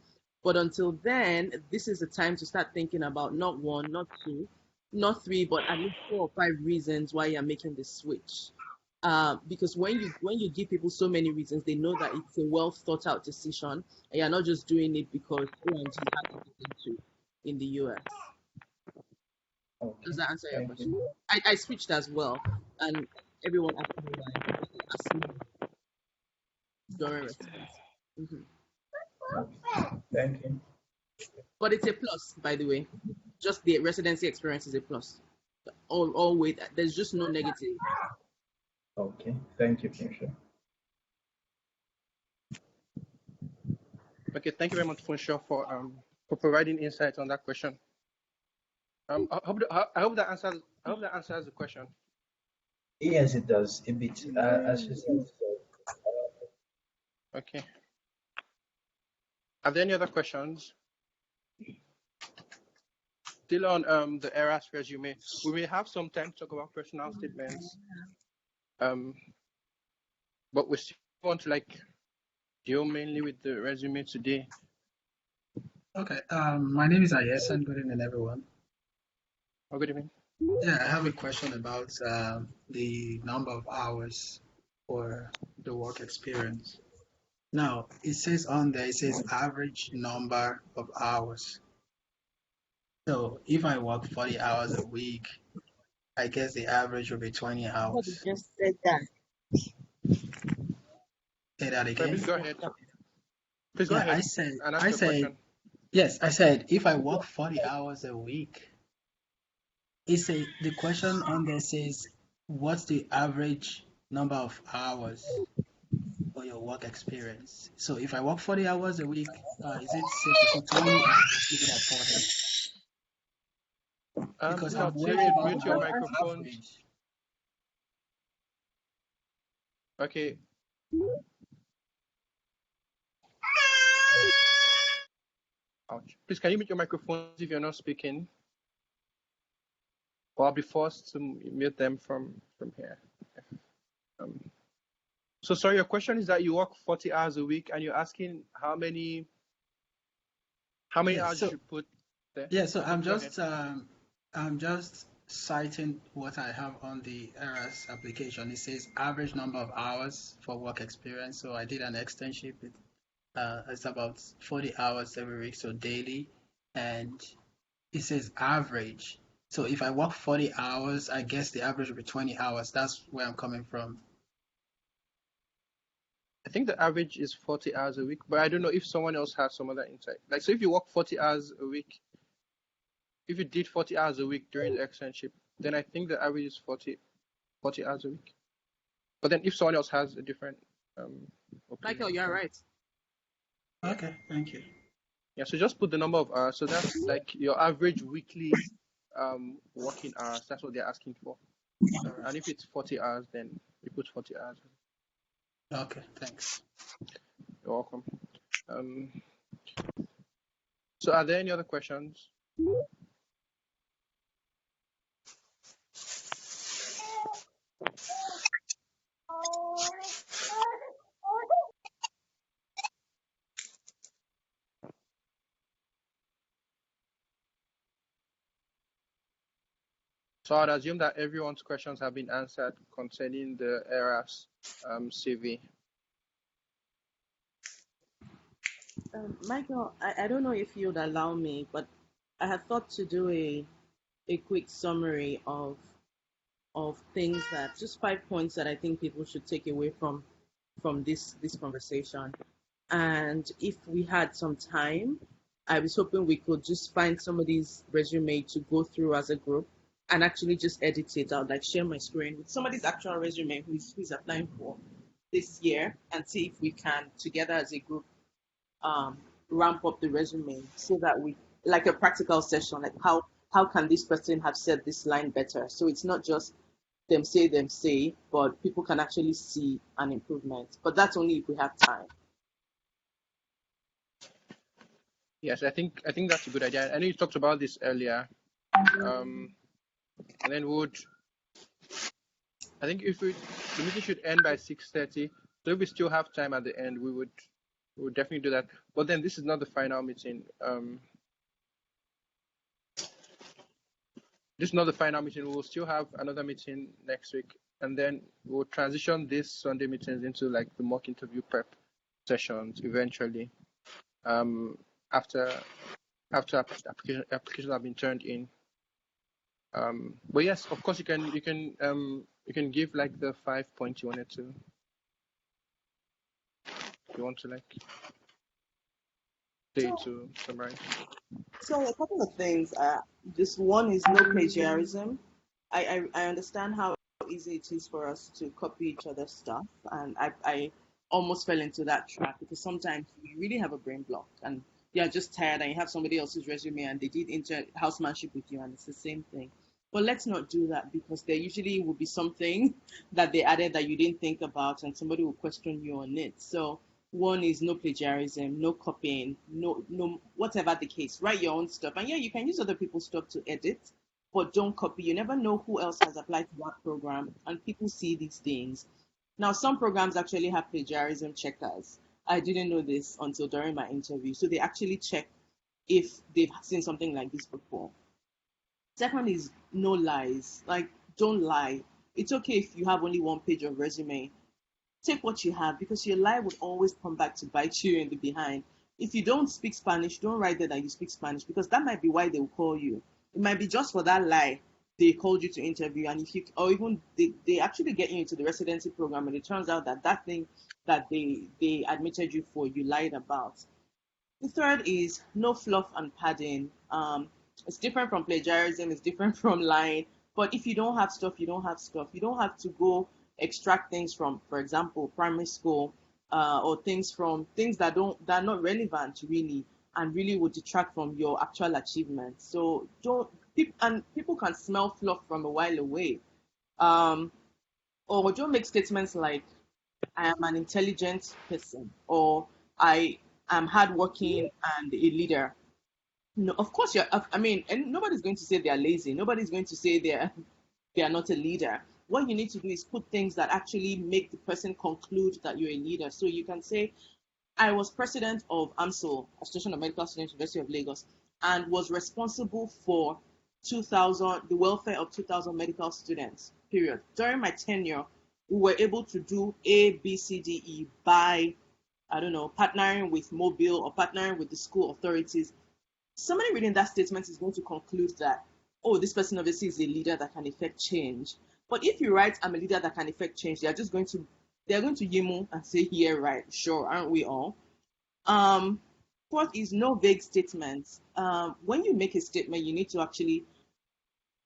But until then, this is the time to start thinking about not one, not two, not three, but at least 4 or 5 reasons why you're making the switch. Because when you give people so many reasons, they know that it's a well thought out decision, and you're not just doing it because ONG has to get into in the US. Does that answer your question? I switched as well, and everyone asked me during response. Thank you. But it's a plus, by the way. Just the residency experience is a plus. All with there's just no negative. Okay, thank you, Funshaw. Okay, thank you very much, Funshaw, for providing insight on that question. I hope that answers the question. Yes, it does a bit. As you said. Okay. Are there any other questions? Still on the ERAS resume, we may have some time to talk about personal statements, but we still want to deal mainly with the resume today. Okay. My name is Ayes, and good evening, everyone. Oh, good evening. Yeah, I have a question about the number of hours for the work experience. Now, it says on there, it says average number of hours. So if I work 40 hours a week, I guess the average will be 20 Somebody hours. just said that. Say that Sorry, again. please go ahead. Please go Yeah, ahead and ask your question. yes, I said if I work 40 hours a week, the question on there says, what's the average number of hours for your work experience? So if I work 40 hours a week, is it safe to say 20 or keep it at 40? Because No, I'm so you worried should about the mute your word microphones. average. Okay. Ouch. Please, can you mute your microphones if you're not speaking? Or I'll be forced to mute them from here. So sorry, your question is that you work 40 hours a week and you're asking how many hours you should put there? Yeah, so Okay, I'm just citing what I have on the ERAS application. It says average number of hours for work experience. So I did an externship. It's about 40 hours every week, so daily, and it says average. So if I work 40 hours, I guess the average will be 20 hours. That's where I'm coming from. I think the average is 40 hours a week, but I don't know if someone else has some other insight. Like, so if you work 40 hours a week, if you did 40 hours a week during the externship, then I think the average is 40 hours a week. But then if someone else has a different opinion. Michael, you're right. Okay, thank you. Yeah, so just put the number of hours. So that's like your average weekly working hours. That's what they're asking for. And if it's 40 hours, then you put 40 hours. Okay, thanks. You're welcome. So are there any other questions? So I'd assume that everyone's questions have been answered concerning the ERAS CV. Michael, I don't know if you'd allow me, but I had thought to do a quick summary of things that just 5 points that I think people should take away from this conversation. And if we had some time, I was hoping we could just find somebody's resume to go through as a group and actually just edit it out, like share my screen with somebody's actual resume who's applying for this year, and see if we can together as a group ramp up the resume so that we, like a practical session, like how can this person have said this line better, so it's not just them say, but people can actually see an improvement. But that's only if we have time. Yes, I think that's a good idea. I know you talked about this earlier. And then I think the meeting should end by 6:30. So if we still have time at the end, we would definitely do that. But then this is not the final meeting. This is not the final meeting. We will still have another meeting next week, and then we'll transition these Sunday meetings into like the mock interview prep sessions eventually. After applications have been turned in. But yes, of course you can give like the 5 points you wanted to. You want to like say to summarize. So a couple of things. Just one is no plagiarism. I understand how easy it is for us to copy each other's stuff, and I almost fell into that trap because sometimes you really have a brain block and you're just tired and you have somebody else's resume and they did housemanship with you and it's the same thing. But let's not do that, because there usually will be something that they added that you didn't think about and somebody will question you on it. So one is no plagiarism, no copying, no whatever the case. Write your own stuff. And yeah, you can use other people's stuff to edit, but don't copy. You never know who else has applied to that program, and people see these things. Now, some programs actually have plagiarism checkers. I didn't know this until during my interview. So they actually check if they've seen something like this before. Second is no lies. Like, don't lie. It's okay if you have only one page of resume. take what you have, because your lie would always come back to bite you in the behind. If you don't speak Spanish, don't write there that you speak Spanish, because that might be why they will call you. It might be just for that lie they called you to interview, and if you, or even they actually get you into the residency program, and it turns out that that thing that they admitted you for, you lied about. The third is no fluff and padding. It's different from plagiarism, it's different from lying. But if you don't have stuff, you don't have stuff. You don't have to go extract things from, for example, primary school, or things from things that are not relevant really, and really would detract from your actual achievements. So don't, and people can smell fluff from a while away. Um, or don't make statements like I am an intelligent person, or I am hardworking and a leader. No, of course you're. I mean, and nobody's going to say they are lazy. Nobody's going to say they are not a leader. What you need to do is put things that actually make the person conclude that you're a leader. So you can say, I was president of AMSO, Association of Medical Students, University of Lagos, and was responsible for 2,000, the welfare of 2,000 medical students, period. During my tenure, we were able to do A, B, C, D, E by, I don't know, partnering with Mobile or partnering with the school authorities. Somebody reading that statement is going to conclude that, oh, this person obviously is a leader that can effect change. But if you write, I'm a leader that can effect change, they're going to yimu and say, yeah, right, sure, aren't we all? Fourth is no vague statements. When you make a statement, you need to actually,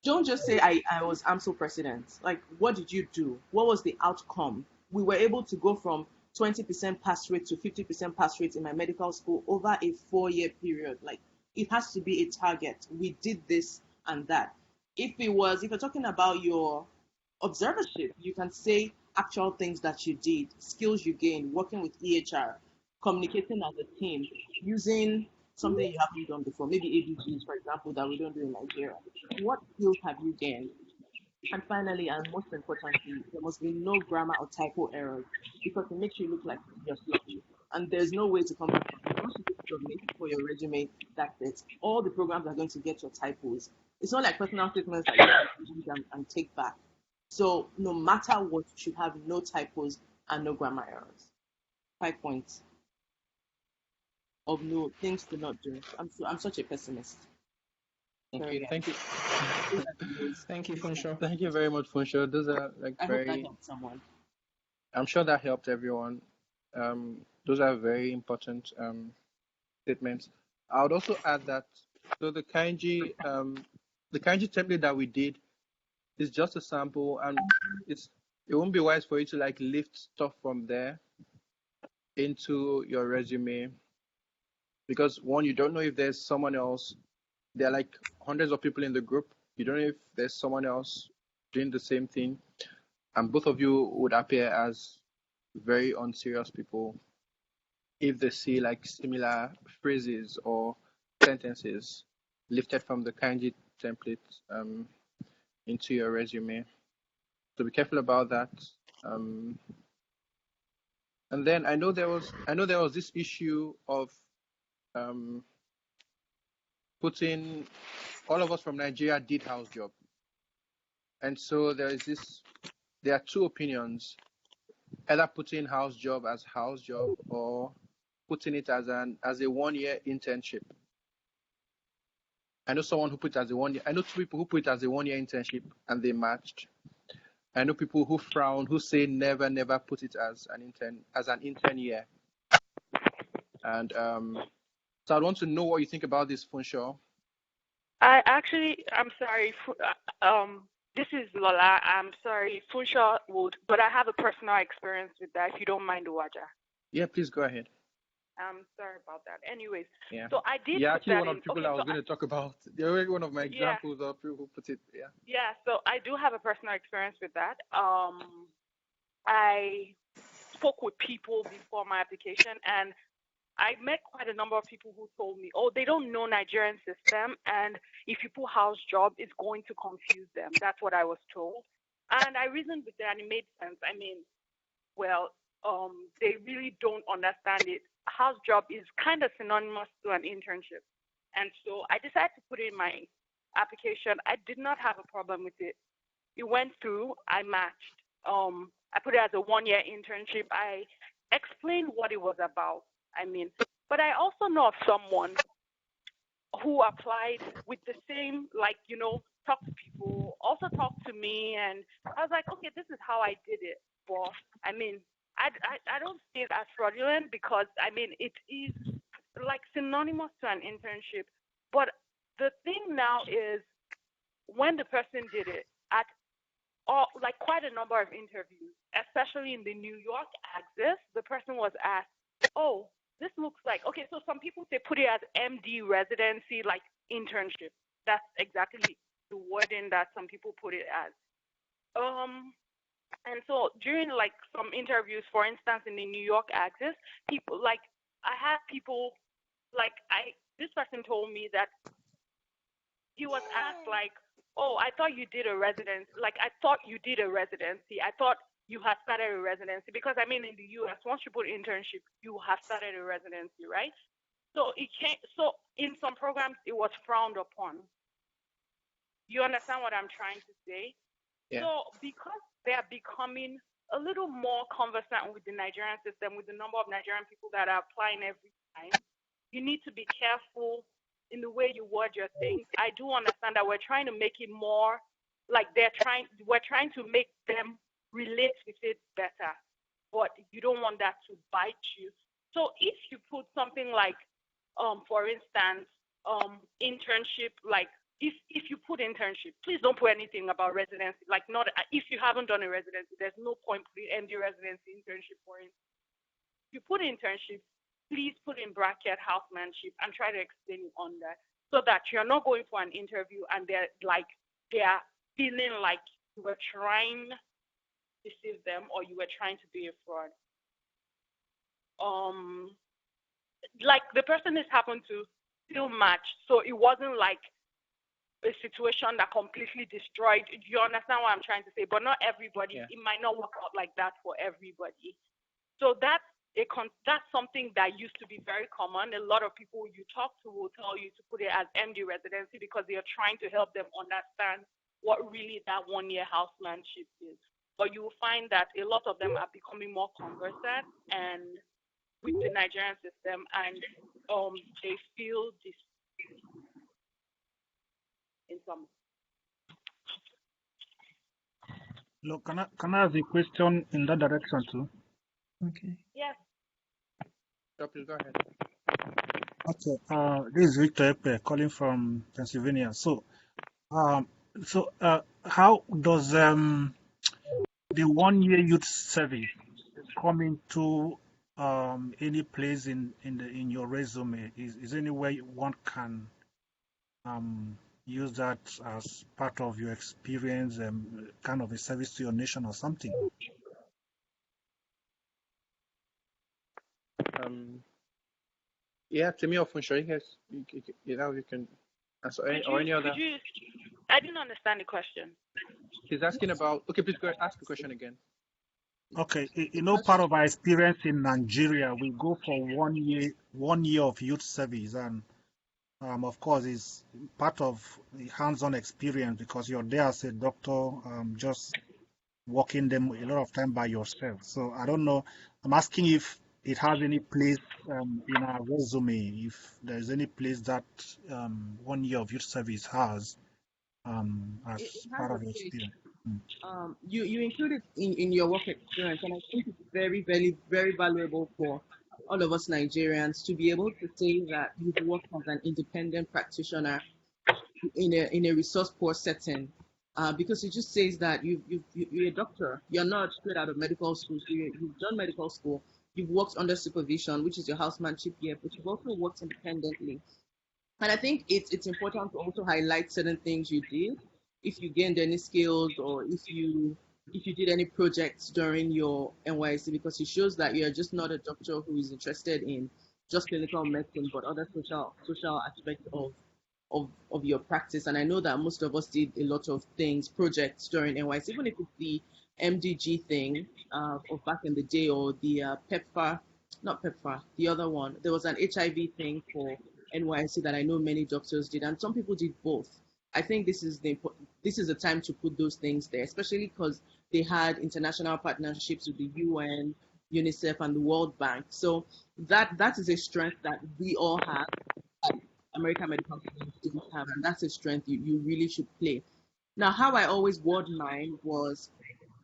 don't just say I was AMSO president. Like, what did you do? What was the outcome? We were able to go from 20% pass rate to 50% pass rate in my medical school over a 4-year period. Like, it has to be a target. We did this and that. If you're talking about your observership, you can say actual things that you did, skills you gained, working with EHR, communicating as a team, using something you haven't done before, maybe ABGs, for example, that we don't do in Nigeria. What skills have you gained? And finally, and most importantly, there must be no grammar or typo errors, because it makes you look like you're sloppy. And there's no way to come back from it. Once you submit for your resume, that's it. All the programs are going to get your typos. It's not like personal statements that you can and take back. So no matter what, you should have no typos and no grammar errors. 5 points of no things to not do. I'm such a pessimist. Okay, thank you. Thank you, Funsho. Thank you very much, Funsho. Those are like I hope that very. helped someone. I'm sure that helped everyone. Those are very important statements. I would also add that the KAINJI template that we did is just a sample, and it won't be wise for you to like lift stuff from there into your resume, because one, you don't know if there's someone else. There are like hundreds of people in the group. You don't know if there's someone else doing the same thing, and both of you would appear as very unserious people if they see like similar phrases or sentences lifted from the KAINJI template into your resume. So be careful about that. And then I know there was this issue of putting, all of us from Nigeria did house job, and so there are two opinions: either putting house job as house job or putting it as a 1-year internship. I know someone who put it as a 1 year. I know 2 people who put it as a 1-year internship and they matched. I know people who frown, who say never put it as an intern year. And so I want to know what you think about this, Funsho. I'm sorry. This is Lola. I'm sorry. Funshaw would, but I have a personal experience with that. If you don't mind, Uwaja. Yeah, please go ahead. I'm sorry about that. Anyways, yeah. So I did. Yeah, put actually, that one of in. the people Okay, I was so going to talk about. They're already one of my examples of people who put it. Yeah. Yeah. So I do have a personal experience with that. I spoke with people before my application, and I met quite a number of people who told me, oh, they don't know Nigerian system, and if you put house job, it's going to confuse them. That's what I was told. And I reasoned with that, and it made sense. I mean, well, they really don't understand it. House job is kind of synonymous to an internship. And so I decided to put it in my application. I did not have a problem with it. It went through. I matched. I put it as a 1-year internship. I explained what it was about. But I also know of someone who applied with the same, talk to people, also talk to me, and I was like, okay, this is how I did it. But I don't see it as fraudulent because it is like synonymous to an internship. But the thing now is when the person did it at quite a number of interviews, especially in the New York axis, the person was asked, oh, this looks like, okay, so some people say put it as MD residency, like internship. That's exactly the wording that some people put it as. And so during some interviews, for instance, in the New York axis, people I had people this person told me that he was asked oh, I thought you did a residency. I thought you did a residency. I thought you had started a residency because in the U.S. once you put internship, you have started a residency, right? So So in some programs, it was frowned upon. You understand what I'm trying to say? Yeah. So because they are becoming a little more conversant with the Nigerian system, with the number of Nigerian people that are applying every time, you need to be careful in the way you word your things. I do understand that we're trying to make it more we're trying to make them relate with it better, but you don't want that to bite you. So if you put something for instance, internship, if you put internship, please don't put anything about residency. Not if you haven't done a residency, there's no point putting MD residency internship for it. If you put internship, please put in bracket housemanship and try to explain it on that so that you're not going for an interview and they're feeling like you were trying to deceive them or you were trying to be a fraud. The person is happened to still match, so it wasn't a situation that completely destroyed. You understand what I'm trying to say? But not everybody. Yeah. It might not work out like that for everybody. So that's something that used to be very common. A lot of people you talk to will tell you to put it as MD residency because they are trying to help them understand what really that 1-year housemanship is. But you will find that a lot of them are becoming more conversant and with the Nigerian system, and they feel this in some. Look, can I ask a question in that direction too? Okay. Yes. Please go ahead. Okay. This is Victor Epe calling from Pennsylvania. So, how does the 1-year youth service come into any place in your resume? Is any way one can use that as part of your experience, kind of a service to your nation or something? Yeah, to me, often sure, yes. You can answer any other. I didn't understand the question. He's asking about. Okay, please go ask the question again. Okay, part of our experience in Nigeria, we go for 1 year of youth service, and of course, it's part of the hands-on experience because you're there as a doctor, just working them a lot of time by yourself. So I don't know. I'm asking if it has any place in our resume, if there's any place that 1 year of youth service has as part of your experience. You include it in your work experience, and I think it's very, very, very valuable for all of us Nigerians to be able to say that you've worked as an independent practitioner in a resource poor setting, because it just says that you're a doctor. You're not straight out of medical school. So you've done medical school. You've worked under supervision, which is your housemanship year, but you've also worked independently. And I think it's important to also highlight certain things you did, if you gained any skills or if you did any projects during your NYSC, because it shows that you're just not a doctor who is interested in just clinical medicine, but other social aspects of your practice. And I know that most of us did a lot of things, projects during NYSC, even if it's the MDG thing of back in the day, or the not PEPFAR, the other one. There was an HIV thing for NYSC that I know many doctors did, and some people did both. I think this is the time to put those things there, especially because they had international partnerships with the UN, UNICEF, and the World Bank. So that is a strength that we all have, that American medical students didn't have, and that's a strength you really should play. Now, how I always word mine was,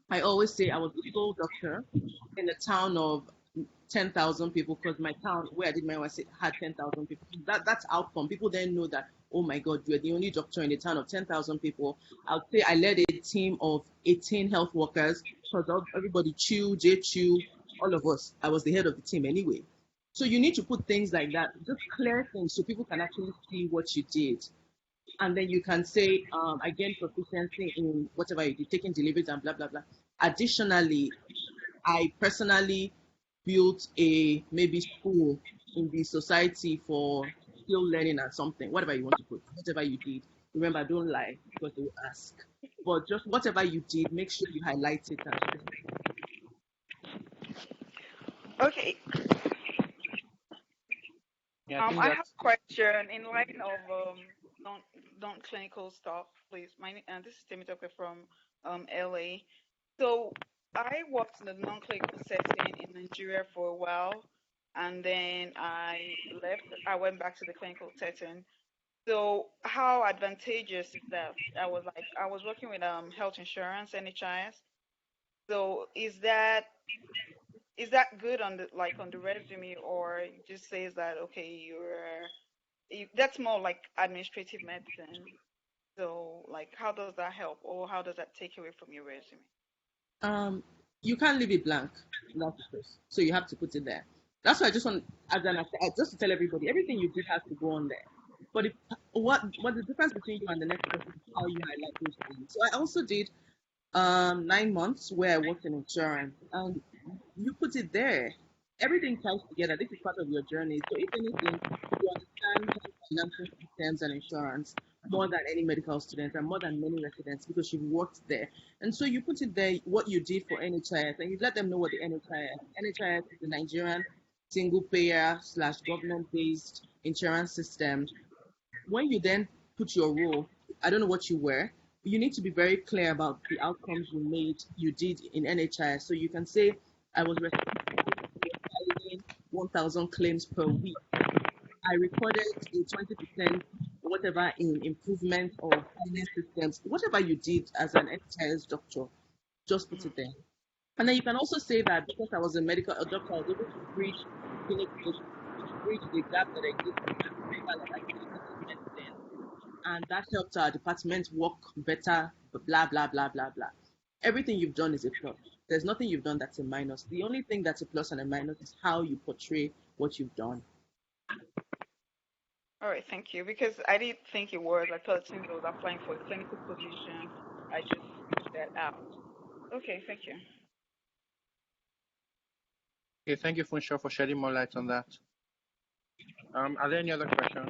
I always say I was a sole doctor in a town of 10,000 people, because my town where I did my work had 10,000 people. That's outcome. People then know that, oh my God, you're the only doctor in a town of 10,000 people. I'll say I led a team of 18 health workers, because everybody chew, J chew, all of us. I was the head of the team anyway. So you need to put things like that, just clear things so people can actually see what you did. And then you can say, I gained proficiency in whatever you did, taking deliveries and blah, blah, blah. Additionally, I personally built a maybe school in the society for skill learning and something, whatever you want to put, whatever you did. Remember, don't lie because they will ask. But just whatever you did, make sure you highlight it. Okay. Yeah, I think I have that's a question in line of non-clinical stuff, please. This is Temitope from LA. So I worked in the non-clinical setting in Nigeria for a while, and then I left. I went back to the clinical setting. So how advantageous is that? I was working with health insurance, NHIS. So is that good on the resume, or it just says that okay, that's more like administrative medicine? So like, how does that help, or how does that take away from your resume? You can't leave it blank. That's the first. So you have to put it there. That's why I just want, just to tell everybody, everything you did has to go on there. But what the difference between you and the next person is how you highlight those things. So I also did 9 months where I worked in insurance, and you put it there. Everything ties together. This is part of your journey. So if anything, you understand financial systems and insurance more than any medical student and more than many residents, because you've worked there. And so you put it there, what you did for NHIS, and you let them know what the NHIS is, the Nigerian single payer / government-based insurance system. When you then put your role, I don't know what you were, you need to be very clear about the outcomes you did in NHIS. So you can say, I was responsible for filing 1,000 claims per week. I recorded a 20% whatever in improvement of finance systems. Whatever you did as an NHIS doctor, just put it there. And then you can also say that because I was a doctor, I was able to bridge the gap that existed in medicine, and that helped our department work better, blah, blah, blah, blah, blah. Everything you've done is a plus. There's nothing you've done that's a minus. The only thing that's a plus and a minus is how you portray what you've done. All right, thank you. Because I didn't think it was. I thought since I was applying for a clinical position, I just pushed that out. Okay, thank you. okay. Thank you, Funsho, for shedding more light on that. Are there any other questions?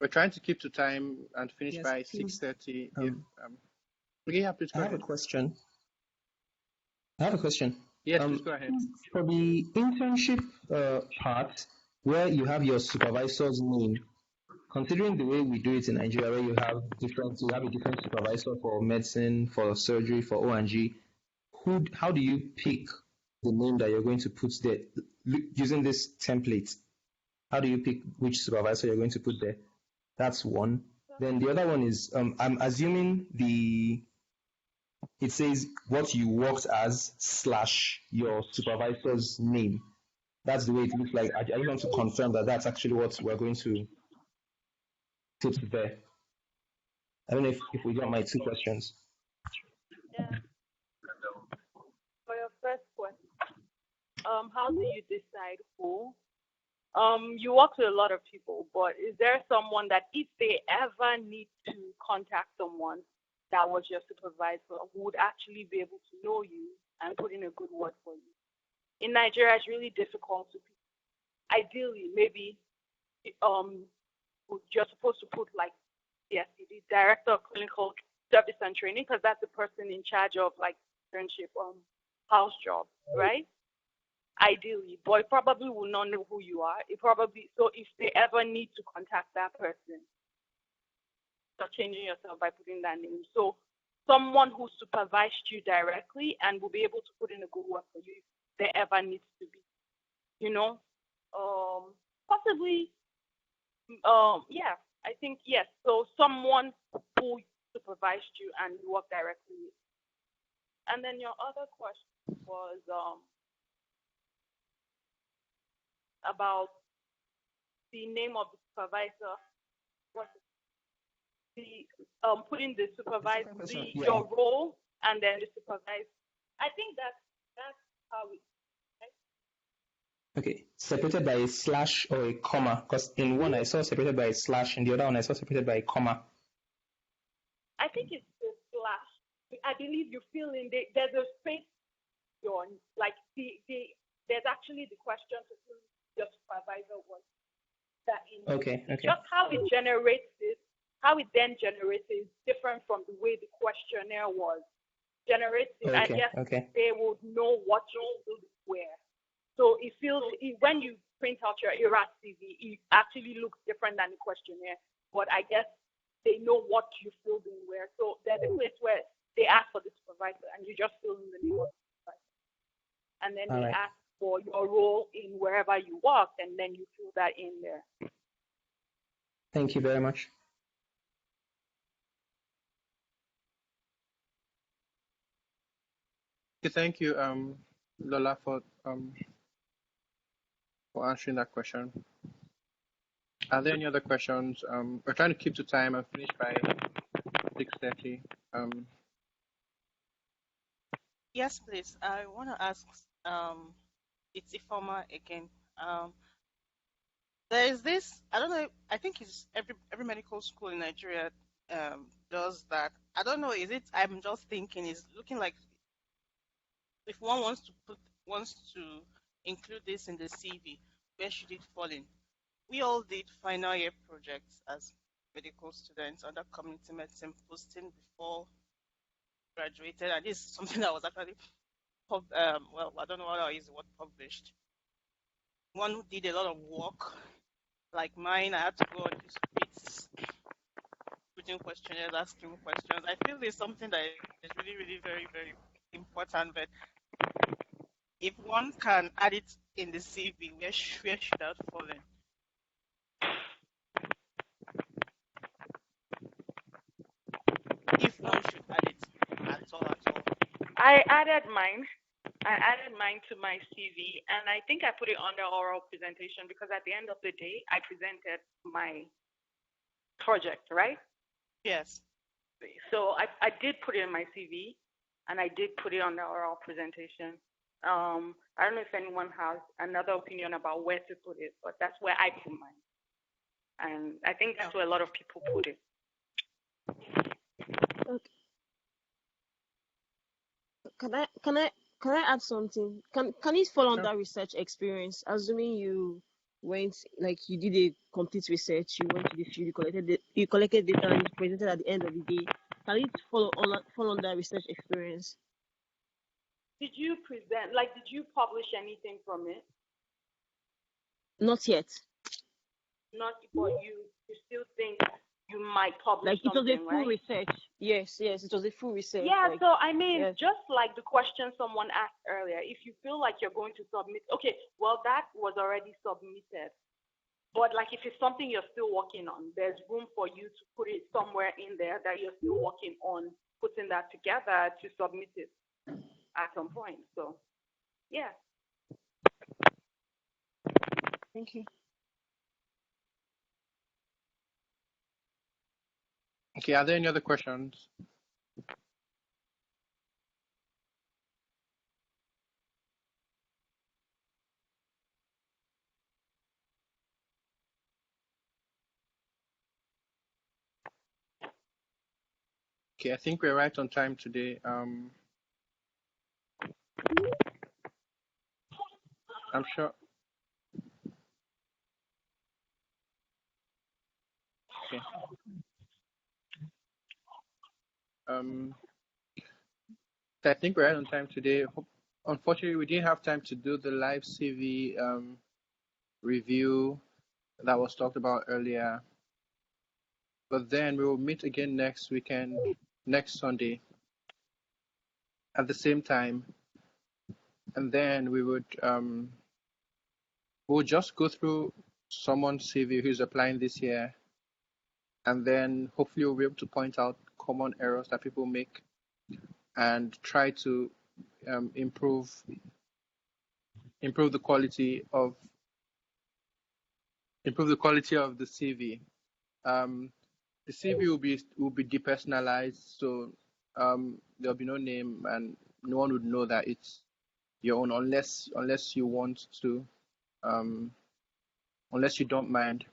We're trying to keep to time and finish Yes, by please. 6:30. Okay, yeah, please go I have a ahead. question. Yes, please go ahead. For the internship part, where you have your supervisor's name, considering the way we do it in Nigeria, where you have a different supervisor for medicine, for surgery, for O&G, how do you pick the name that you're going to put there using this template? How do you pick which supervisor you're going to put there? That's one. Then the other one is, I'm assuming it says what you worked as / your supervisor's name. That's the way it looks like. I just want to confirm that that's actually what we're going to put there. I don't know if we got my two questions. Yeah. For your first question, how do you decide who? You work with a lot of people, but is there someone that if they ever need to contact someone that was your supervisor who would actually be able to know you and put in a good word for you? In Nigeria, it's really difficult to. Ideally, maybe you're supposed to put like the director of clinical service and training, because that's the person in charge of like internship house job, right? Ideally, but it probably will not know who you are. So if they ever need to contact that person, you're changing yourself by putting that name. So someone who supervised you directly and will be able to put in a good work for you if there ever needs to be, you know. Possibly, yeah, I think yes. So someone who supervised you and you work directly with. And then your other question was about the name of the supervisor. What's the putting the supervisor, Yeah. your role, and then the supervisor. I think that's how it. Right? Okay, separated by a slash or a comma, because in one I saw separated by a slash, in the other one I saw separated by a comma. I think it's the slash. I believe you fill in there's a space on like there's actually the question to who your supervisor was that in Okay. just how it generates it, how it then generates is different from the way the questionnaire was generated. I guess they would know what you filled where. So it feels when you print out your ERAS CV, it actually looks different than the questionnaire. But I guess they know what you filled in where. So there's a place where they ask for the supervisor and you just fill in the name of the supervisor. And then they ask for your role in wherever you work, and then you fill that in there. Thank you very much. Okay, thank you, Lola, for answering that question. Are there any other questions? We're trying to keep to time and finish by 6:30. Yes, please. I want to ask. It's Ifoma again. There is this. I don't know. I think it's every medical school in Nigeria does that. I don't know. Is it? I'm just thinking. It's looking like if one wants to include this in the CV, where should it fall in? We all did final year projects as medical students under community medicine posting before graduated, and this is something that was actually well, I don't know what I use the word published. One who did a lot of work, like mine, I had to go on the streets, putting questionnaires, asking questions. I feel it's something that is really, really very, very important. But if one can add it in the CV, where should that fall in? If one should add it at all. I added mine to my CV, and I think I put it under oral presentation because at the end of the day, I presented my project, right? Yes. So I did put it in my CV, and I did put it on the oral presentation. I don't know if anyone has another opinion about where to put it, but that's where I put mine. And I think that's where a lot of people put it. Okay. Can I add something? Can it fall under research experience? Assuming you went, like, you did a complete research, you went to the field, you collected data and you presented at the end of the day. Can it fall under research experience? Did you present, like, did you publish anything from it? Not yet. Not, but you still think you might publish like it was a full right? research. Yes, it was a full research. Yeah, like, so I mean, yes. just like the question someone asked earlier, if you feel like you're going to submit, okay, well, that was already submitted. But like if it's something you're still working on, there's room for you to put it somewhere in there that you're still working on putting that together to submit it at some point. So, yeah. Thank you. Okay, are there any other questions? Okay, I think we're right on time today. I'm sure. Okay. I think we're right on time today. Unfortunately, we didn't have time to do the live CV review that was talked about earlier. But then we will meet again next weekend, next Sunday, at the same time, and then we would we'll just go through someone's CV who's applying this year, and then hopefully we'll be able to point out common errors that people make and try to improve the quality of the CV. The CV will be depersonalized, so there'll be no name and no one would know that it's your own unless you want to, unless you don't mind.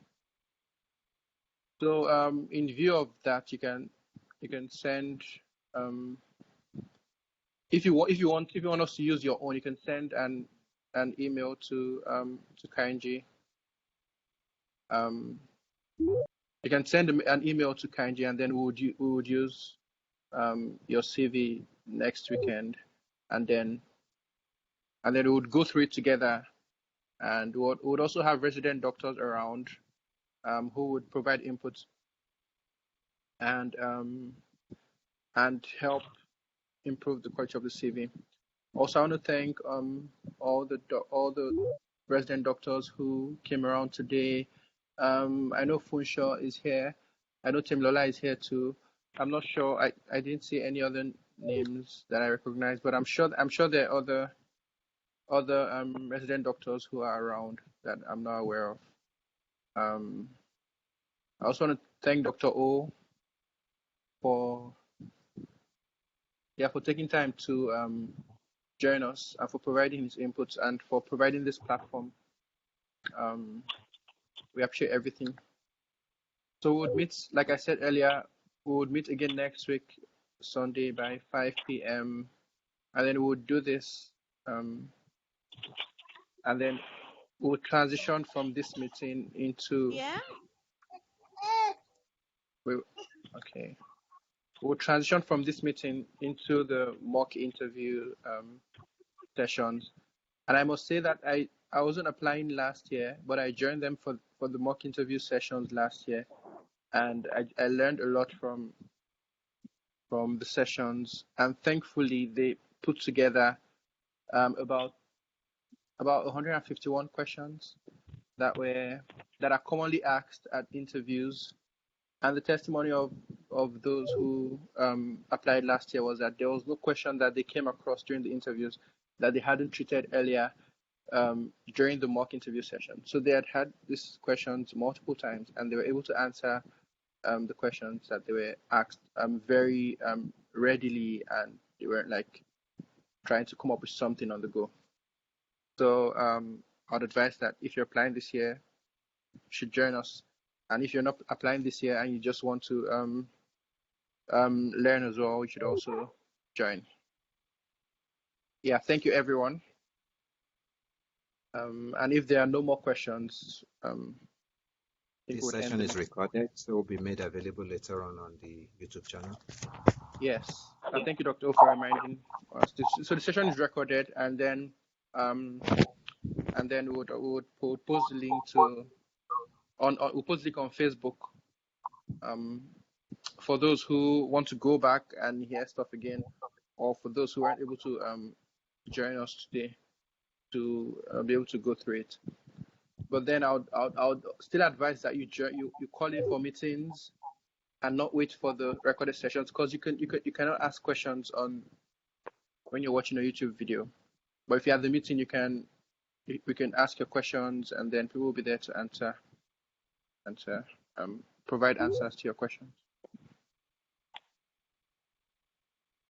So in view of that, you can send if you want us to use your own, you can send an email to KAINJI. You can send an email to KAINJI, and then we would use your CV next weekend, and then we would go through it together, and we would also have resident doctors around who would provide input and help improve the quality of the CV. Also, I want to thank all the resident doctors who came around today. I know Funshaw is here. I know Tim Lola is here too. I'm not sure. I didn't see any other names that I recognize, but I'm sure there are other resident doctors who are around that I'm not aware of. I also want to thank Dr. O for taking time to join us and for providing his inputs and for providing this platform. We appreciate everything. So we would meet, like I said earlier, we would meet again next week, Sunday by 5 p.m. And then we would do this, and then we would transition from this meeting into. Yeah. Okay. We'll transition from this meeting into the mock interview sessions. And I must say that I wasn't applying last year, but I joined them for the mock interview sessions last year. And I learned a lot from the sessions. And thankfully, they put together about 151 questions that are commonly asked at interviews. And the testimony of those who applied last year was that there was no question that they came across during the interviews that they hadn't treated earlier during the mock interview session. So they had these questions multiple times, and they were able to answer the questions that they were asked very readily, and they weren't like trying to come up with something on the go. So I'd advise that if you're applying this year, you should join us. And if you're not applying this year and you just want to learn as well, you should also join. Yeah, thank you, everyone. And if there are no more questions, this session is recorded, so it will be made available later on the YouTube channel. Yes, thank you, Dr. O, for reminding us. So the session is recorded, and then we would post the link we'll post the link on Facebook for those who want to go back and hear stuff again, or for those who aren't able to join us today to be able to go through it. But then I would still advise that you call in for meetings and not wait for the recorded sessions, because you cannot ask questions when you're watching a YouTube video. But if you have the meeting, you can ask your questions, and then people will be there to provide answers to your questions.